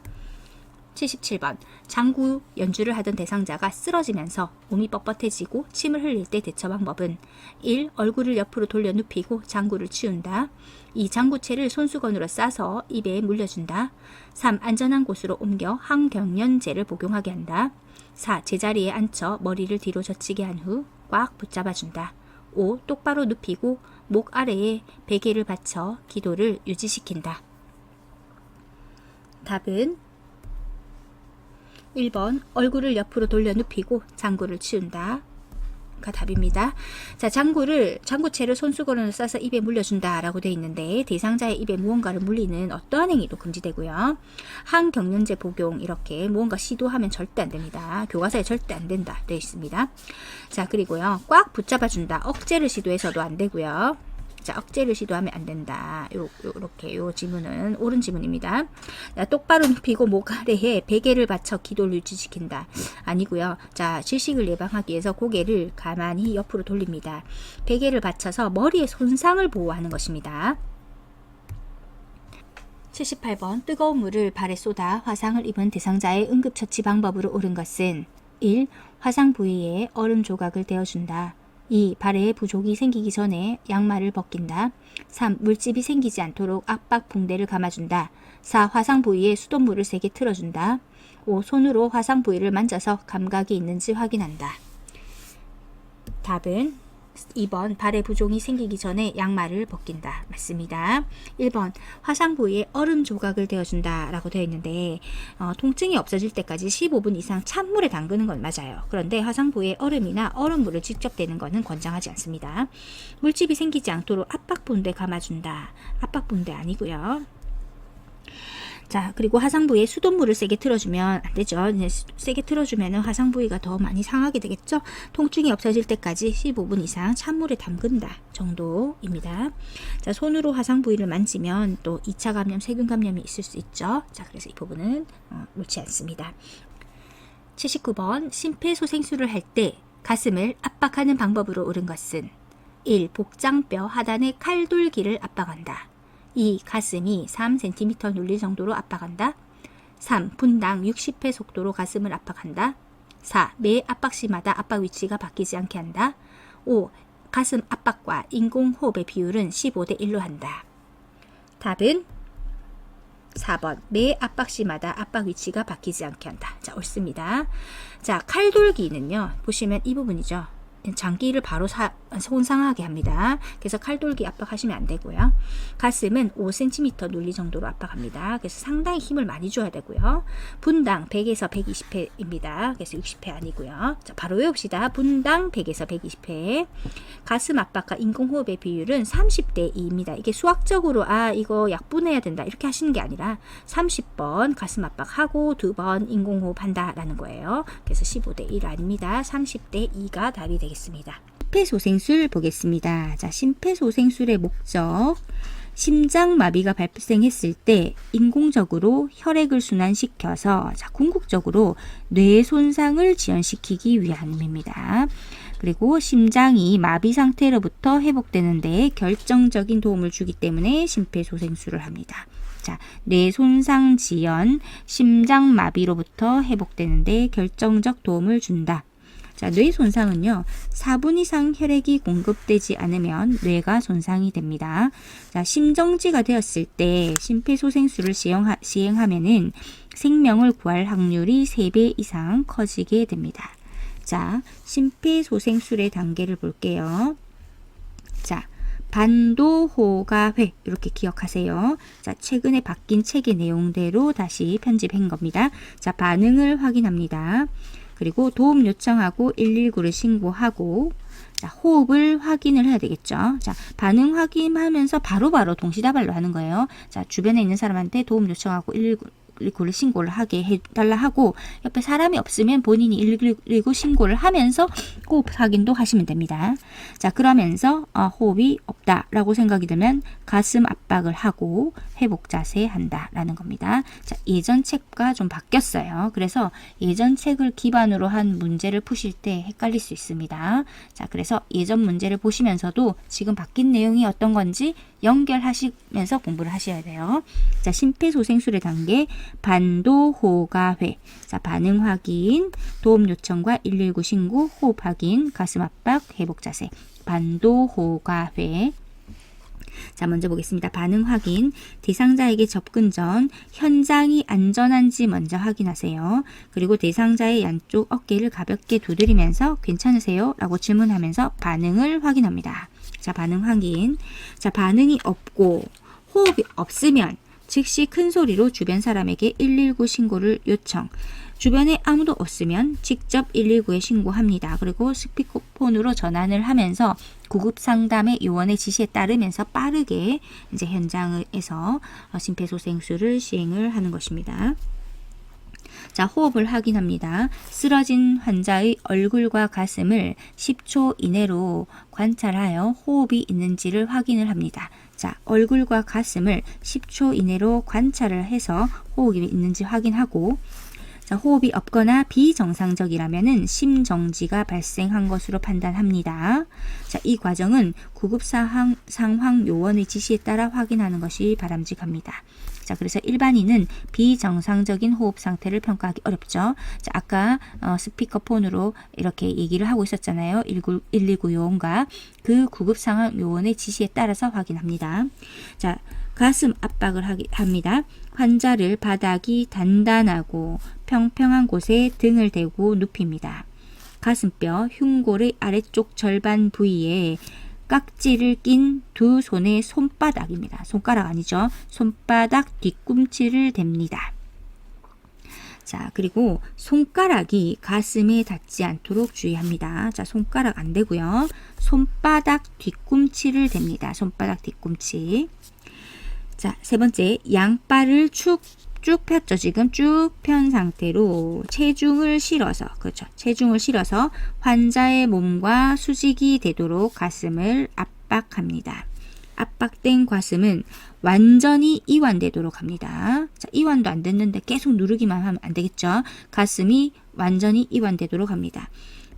77번 장구 연주를 하던 대상자가 쓰러지면서 몸이 뻣뻣해지고 침을 흘릴 때 대처 방법은 1. 얼굴을 옆으로 돌려 눕히고 장구를 치운다. 2. 장구채를 손수건으로 싸서 입에 물려준다. 3. 안전한 곳으로 옮겨 항경련제를 복용하게 한다. 4. 제자리에 앉혀 머리를 뒤로 젖히게 한 후 꽉 붙잡아준다. 5. 똑바로 눕히고 목 아래에 베개를 받쳐 기도를 유지시킨다. 답은 1번 얼굴을 옆으로 돌려 눕히고 장구를 치운다 가 답입니다. 자, 장구채를 손수건으로 싸서 입에 물려준다 라고 되어 있는데 대상자의 입에 무언가를 물리는 어떠한 행위도 금지되고요. 항경련제 복용 이렇게 무언가 시도하면 절대 안 됩니다. 교과서에 절대 안 된다 되어 있습니다. 자, 그리고요. 꽉 붙잡아준다. 억제를 시도해서도 안 되고요. 자, 억제를 시도하면 안 된다. 요렇게 요 지문은 옳은 지문입니다. 자, 똑바로 눕히고 목 아래에 베개를 받쳐 기도를 유지시킨다. 아니고요. 자, 질식을 예방하기 위해서 고개를 가만히 옆으로 돌립니다. 베개를 받쳐서 머리의 손상을 보호하는 것입니다. 78번 뜨거운 물을 발에 쏟아 화상을 입은 대상자의 응급처치 방법으로 옳은 것은 1. 화상 부위에 얼음 조각을 대어준다. 2. 발에 부족이 생기기 전에 양말을 벗긴다. 3. 물집이 생기지 않도록 압박 붕대를 감아준다. 4. 화상 부위에 수돗물을 세게 틀어준다. 5. 손으로 화상 부위를 만져서 감각이 있는지 확인한다. 답은 2번 발에 부종이 생기기 전에 양말을 벗긴다. 맞습니다. 1번 화상 부위에 얼음 조각을 대어준다 라고 되어 있는데 통증이 없어질 때까지 15분 이상 찬물에 담그는 건 맞아요. 그런데 화상 부위에 얼음이나 얼음물을 직접 대는 것은 권장하지 않습니다. 물집이 생기지 않도록 압박분대 감아준다. 압박분대 아니고요. 자, 그리고 화상 부위에 수돗물을 세게 틀어주면 안 되죠. 세게 틀어주면 화상 부위가 더 많이 상하게 되겠죠. 통증이 없어질 때까지 15분 이상 찬물에 담근다 정도입니다. 자, 손으로 화상 부위를 만지면 또 2차 감염, 세균 감염이 있을 수 있죠. 자, 그래서 이 부분은 옳지 않습니다. 79번 심폐소생술을 할 때 가슴을 압박하는 방법으로 옳은 것은 1. 복장뼈 하단의 칼돌기를 압박한다. 2. 가슴이 3cm 눌릴 정도로 압박한다. 3. 분당 60회 속도로 가슴을 압박한다. 4. 매 압박시마다 압박 위치가 바뀌지 않게 한다. 5. 가슴 압박과 인공호흡의 비율은 15대 1로 한다. 답은 4번 매 압박시마다 압박 위치가 바뀌지 않게 한다. 자, 옳습니다. 자, 칼돌기는요. 보시면 이 부분이죠. 장기를 바로 손상하게 합니다. 그래서 칼돌기 압박하시면 안 되고요. 가슴은 5cm 눌리 정도로 압박합니다. 그래서 상당히 힘을 많이 줘야 되고요. 분당 100에서 120회입니다. 그래서 60회 아니고요. 자, 바로 외웁시다. 분당 100에서 120회. 가슴 압박과 인공호흡의 비율은 30대 2입니다. 이게 수학적으로 이거 약분해야 된다 이렇게 하시는 게 아니라 30번 가슴 압박하고 2번 인공호흡 한다라는 거예요. 그래서 15대 1 아닙니다. 30대 2가 답이 되겠습니다. 심폐소생술 보겠습니다. 자, 심폐소생술의 목적. 심장마비가 발생했을 때 인공적으로 혈액을 순환시켜서 궁극적으로 뇌 손상을 지연시키기 위함입니다. 그리고 심장이 마비 상태로부터 회복되는 데 결정적인 도움을 주기 때문에 심폐소생술을 합니다. 자, 뇌 손상 지연, 심장마비로부터 회복되는 데 결정적 도움을 준다. 자, 뇌 손상은요, 4분 이상 혈액이 공급되지 않으면 뇌가 손상이 됩니다. 자, 심정지가 되었을 때 심폐소생술을 시행하면은 생명을 구할 확률이 3배 이상 커지게 됩니다. 자, 심폐소생술의 단계를 볼게요. 자, 반도호가회 이렇게 기억하세요. 자, 최근에 바뀐 책의 내용대로 다시 편집한 겁니다. 자, 반응을 확인합니다. 그리고 도움 요청하고 119를 신고하고, 자, 호흡을 확인을 해야 되겠죠. 자, 반응 확인하면서 바로바로 동시다발로 하는 거예요. 자, 주변에 있는 사람한테 도움 요청하고 119를 신고를 하게 해달라 하고, 옆에 사람이 없으면 본인이 119 신고를 하면서 호흡 확인도 하시면 됩니다. 자, 그러면서 호흡이 없다라고 생각이 들면 가슴 압박을 하고 회복 자세 한다라는 겁니다. 자, 예전 책과 좀 바뀌었어요. 그래서 예전 책을 기반으로 한 문제를 푸실 때 헷갈릴 수 있습니다. 자, 그래서 예전 문제를 보시면서도 지금 바뀐 내용이 어떤 건지 연결하시면서 공부를 하셔야 돼요. 자, 심폐소생술의 단계. 반도호가회. 자, 반응 확인, 도움 요청과 119 신고, 호흡 확인, 가슴 압박, 회복 자세. 반도호가회. 자, 먼저 보겠습니다. 반응 확인. 대상자에게 접근 전 현장이 안전한지 먼저 확인하세요. 그리고 대상자의 양쪽 어깨를 가볍게 두드리면서 괜찮으세요? 라고 질문하면서 반응을 확인합니다. 자, 반응 확인. 자, 반응이 없고 호흡이 없으면 즉시 큰 소리로 주변 사람에게 119 신고를 요청. 주변에 아무도 없으면 직접 119에 신고합니다. 그리고 스피커폰으로 전환을 하면서 구급 상담의 요원의 지시에 따르면서 빠르게 이제 현장에서 심폐소생술을 시행을 하는 것입니다. 자, 호흡을 확인합니다. 쓰러진 환자의 얼굴과 가슴을 10초 이내로 관찰하여 호흡이 있는지를 확인을 합니다. 자, 얼굴과 가슴을 10초 이내로 관찰을 해서 호흡이 있는지 확인하고, 자, 호흡이 없거나 비정상적이라면 심정지가 발생한 것으로 판단합니다. 자, 이 과정은 구급 상황 요원의 지시에 따라 확인하는 것이 바람직합니다. 자, 그래서 일반인은 비정상적인 호흡 상태를 평가하기 어렵죠. 자, 아까 스피커폰으로 이렇게 얘기를 하고 있었잖아요. 119 요원과 그 구급 상황 요원의 지시에 따라서 확인합니다. 자, 가슴 압박을 합니다. 환자를 바닥이 단단하고 평평한 곳에 등을 대고 눕힙니다. 가슴뼈, 흉골의 아래쪽 절반 부위에 깍지를 낀 두 손의 손바닥입니다. 손가락 아니죠. 손바닥 뒤꿈치를 댑니다. 자, 그리고 손가락이 가슴에 닿지 않도록 주의합니다. 자, 손가락 안 되고요. 손바닥 뒤꿈치를 댑니다. 손바닥 뒤꿈치. 자, 세 번째, 양발을 쭉 폈죠. 지금 쭉 편 상태로 체중을 실어서, 그렇죠. 체중을 실어서 환자의 몸과 수직이 되도록 가슴을 압박합니다. 압박된 가슴은 완전히 이완되도록 합니다. 자, 이완도 안 됐는데 계속 누르기만 하면 안 되겠죠. 가슴이 완전히 이완되도록 합니다.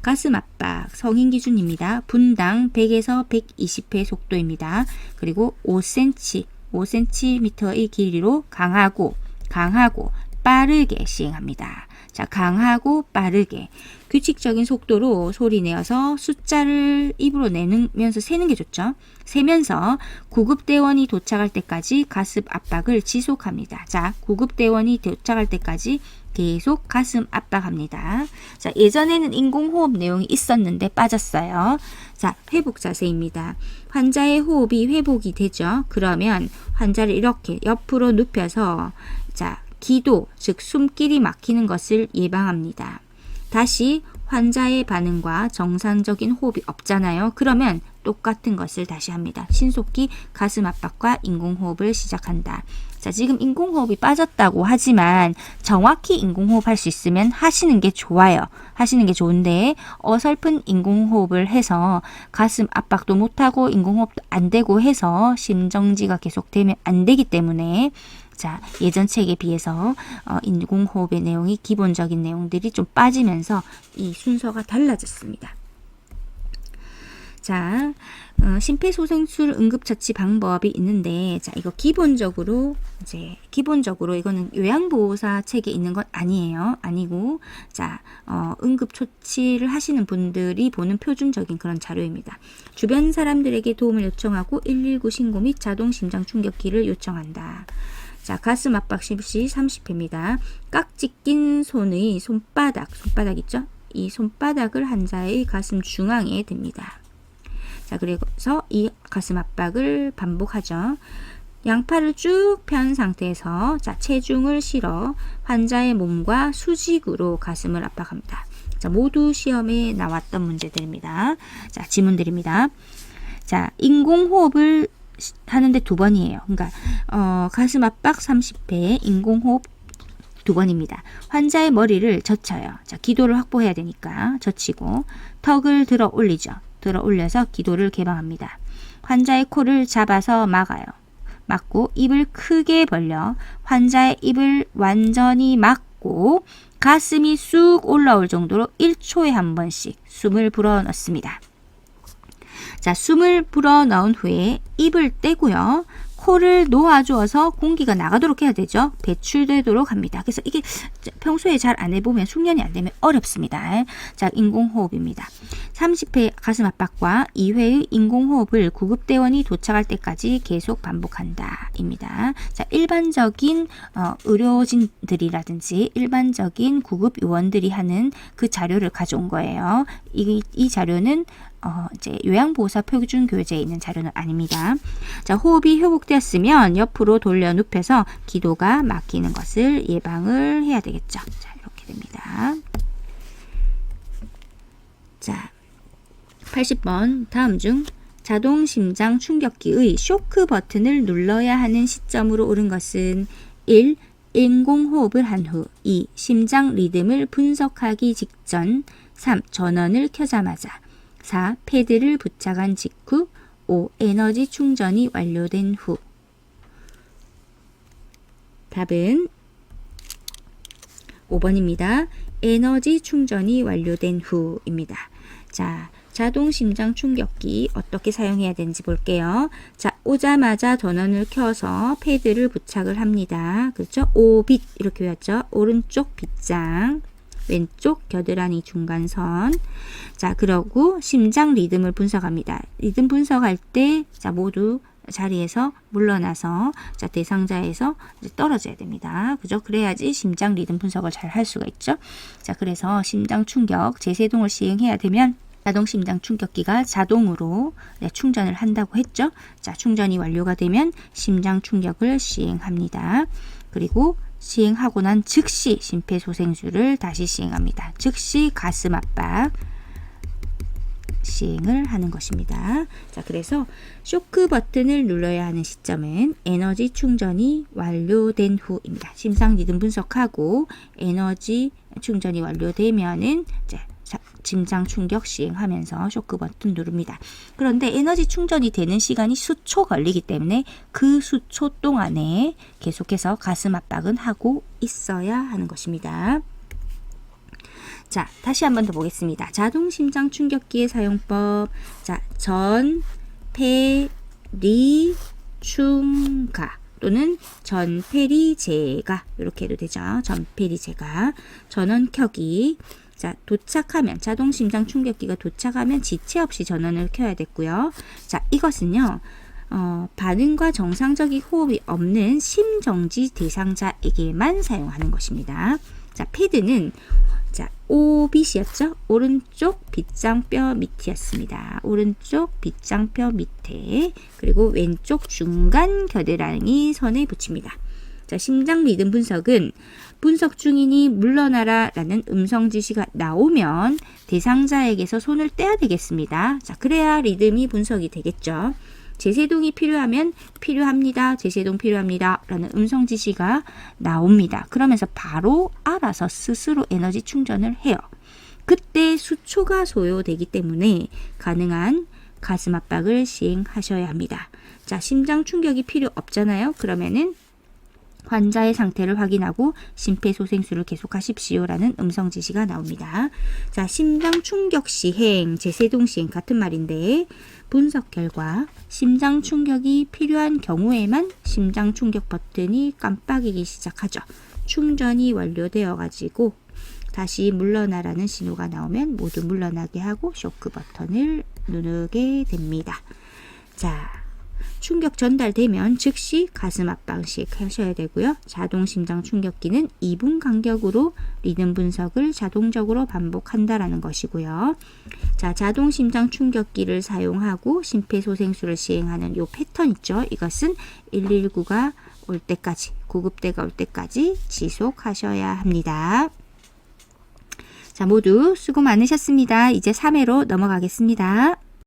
가슴 압박 성인 기준입니다. 분당 100에서 120회 속도입니다. 그리고 5cm의 길이로 강하고 빠르게 시행합니다. 자, 강하고 빠르게 규칙적인 속도로 소리 내어서 숫자를 입으로 내면서 세는 게 좋죠. 세면서 구급대원이 도착할 때까지 가슴 압박을 지속합니다. 자, 구급대원이 도착할 때까지 계속 가슴 압박합니다. 자, 예전에는 인공호흡 내용이 있었는데 빠졌어요. 자, 회복 자세입니다. 환자의 호흡이 회복이 되죠. 그러면 환자를 이렇게 옆으로 눕혀서, 자, 기도, 즉 숨길이 막히는 것을 예방합니다. 다시 환자의 반응과 정상적인 호흡이 없잖아요. 그러면 똑같은 것을 다시 합니다. 신속히 가슴 압박과 인공호흡을 시작한다. 자, 지금 인공호흡이 빠졌다고 하지만 정확히 인공호흡 할 수 있으면 하시는 게 좋아요. 하시는 게 좋은데 어설픈 인공호흡을 해서 가슴 압박도 못하고 인공호흡도 안 되고 해서 심정지가 계속되면 안 되기 때문에, 자, 예전 책에 비해서 인공호흡의 내용이 기본적인 내용들이 좀 빠지면서 이 순서가 달라졌습니다. 자, 심폐소생술 응급처치 방법이 있는데, 자, 이거 기본적으로 이거는 요양보호사 책에 있는 건 아니고, 자, 응급처치를 하시는 분들이 보는 표준적인 그런 자료입니다. 주변 사람들에게 도움을 요청하고 119 신고 및 자동 심장 충격기를 요청한다. 자, 가슴 압박 실시 30회입니다. 깍지 낀 손의 손바닥 있죠? 이 손바닥을 환자의 가슴 중앙에 댑니다. 자, 그래서 이 가슴 압박을 반복하죠. 양팔을 쭉 편 상태에서, 자, 체중을 실어 환자의 몸과 수직으로 가슴을 압박합니다. 자, 모두 시험에 나왔던 문제들입니다. 자, 지문들입니다. 자, 인공호흡을 하는데 2번이에요. 그러니까 가슴 압박 30회, 인공호흡 2번입니다. 환자의 머리를 젖혀요. 자, 기도를 확보해야 되니까 젖히고 턱을 들어 올리죠. 들어 올려서 기도를 개방합니다. 환자의 코를 잡아서 막고 입을 크게 벌려 환자의 입을 완전히 막고 가슴이 쑥 올라올 정도로 1초에 한 번씩 숨을 불어넣습니다. 자, 숨을 불어넣은 후에 입을 떼고요. 코를 놓아주어서 공기가 나가도록 해야 되죠. 배출되도록 합니다. 그래서 이게 평소에 잘 안 해보면 숙련이 안 되면 어렵습니다. 자, 인공호흡입니다. 30회 가슴 압박과 2회의 인공호흡을 구급대원이 도착할 때까지 계속 반복한다 입니다. 자, 일반적인 의료진들이라든지 일반적인 구급 요원들이 하는 그 자료를 가져온 거예요. 이 자료는 이제 요양보호사 표준 교재에 있는 자료는 아닙니다. 자, 호흡이 회복되었으면 옆으로 돌려 눕혀서 기도가 막히는 것을 예방을 해야 되겠죠. 자, 이렇게 됩니다. 자, 80번 다음 중 자동 심장 충격기의 쇼크 버튼을 눌러야 하는 시점으로 옳은 것은 1. 인공호흡을 한 후 2. 심장 리듬을 분석하기 직전 3. 전원을 켜자마자 4. 패드를 부착한 직후 5. 에너지 충전이 완료된 후. 답은 5번입니다. 에너지 충전이 완료된 후입니다. 자, 자동 심장 충격기 어떻게 사용해야 되는지 볼게요. 자, 오자마자 전원을 켜서 패드를 부착을 합니다. 그렇죠? 오빗 이렇게 외웠죠? 오른쪽 빗장, 왼쪽 겨드랑이 중간선. 자, 그러고 심장 리듬을 분석합니다. 리듬 분석할 때 자, 모두 자리에서 물러나서 자, 대상자에서 떨어져야 됩니다. 그죠? 그래야지 심장 리듬 분석을 잘 할 수가 있죠. 자, 그래서 심장 충격 제세동을 시행해야 되면 자동 심장 충격기가 자동으로 충전을 한다고 했죠. 자, 충전이 완료가 되면 심장 충격을 시행합니다. 그리고 시행하고 난 즉시 심폐소생술을 다시 시행합니다. 즉시 가슴 압박 시행을 하는 것입니다. 자, 그래서 쇼크 버튼을 눌러야 하는 시점은 에너지 충전이 완료된 후입니다. 심장 리듬 분석하고 에너지 충전이 완료되면은 이제 심장 충격 시행하면서 쇼크 버튼 누릅니다. 그런데 에너지 충전이 되는 시간이 수초 걸리기 때문에 그 수초 동안에 계속해서 가슴 압박은 하고 있어야 하는 것입니다. 자, 다시 한 번 더 보겠습니다. 자동 심장 충격기의 사용법. 자, 전, 폐, 리, 충가 또는 전폐리 제가 이렇게 해도 되죠. 전폐리 제가 전원 켜기. 자, 도착하면 자동 심장 충격기가 도착하면 지체 없이 전원을 켜야 됐고요. 자, 이것은요. 반응과 정상적인 호흡이 없는 심정지 대상자에게만 사용하는 것입니다. 자, 패드는 자, 오빗이었죠? 오른쪽 빗장뼈 밑이었습니다. 오른쪽 빗장뼈 밑에 그리고 왼쪽 중간 겨드랑이 선에 붙입니다. 자, 심장 리듬 분석은 분석 중이니 물러나라 라는 음성 지시가 나오면 대상자에게서 손을 떼야 되겠습니다. 자, 그래야 리듬이 분석이 되겠죠. 제세동이 필요하면 필요합니다. 제세동 필요합니다. 라는 음성 지시가 나옵니다. 그러면서 바로 알아서 스스로 에너지 충전을 해요. 그때 수초가 소요되기 때문에 가능한 가슴 압박을 시행하셔야 합니다. 자, 심장 충격이 필요 없잖아요. 그러면은 환자의 상태를 확인하고 심폐소생술을 계속하십시오라는 음성 지시가 나옵니다. 자, 심장 충격 시행, 제세동 시행 같은 말인데 분석 결과 심장 충격이 필요한 경우에만 심장 충격 버튼이 깜빡이기 시작하죠. 충전이 완료되어 가지고 다시 물러나라는 신호가 나오면 모두 물러나게 하고 쇼크 버튼을 누르게 됩니다. 자, 충격 전달되면 즉시 가슴 압박 시행하셔야 되고요. 자동 심장 충격기는 2분 간격으로 리듬 분석을 자동적으로 반복한다라는 것이고요. 자, 자동 심장 충격기를 사용하고 심폐소생술을 시행하는 요 패턴 있죠. 이것은 119가 올 때까지, 구급대가 올 때까지 지속하셔야 합니다. 자, 모두 수고 많으셨습니다. 이제 3회로 넘어가겠습니다.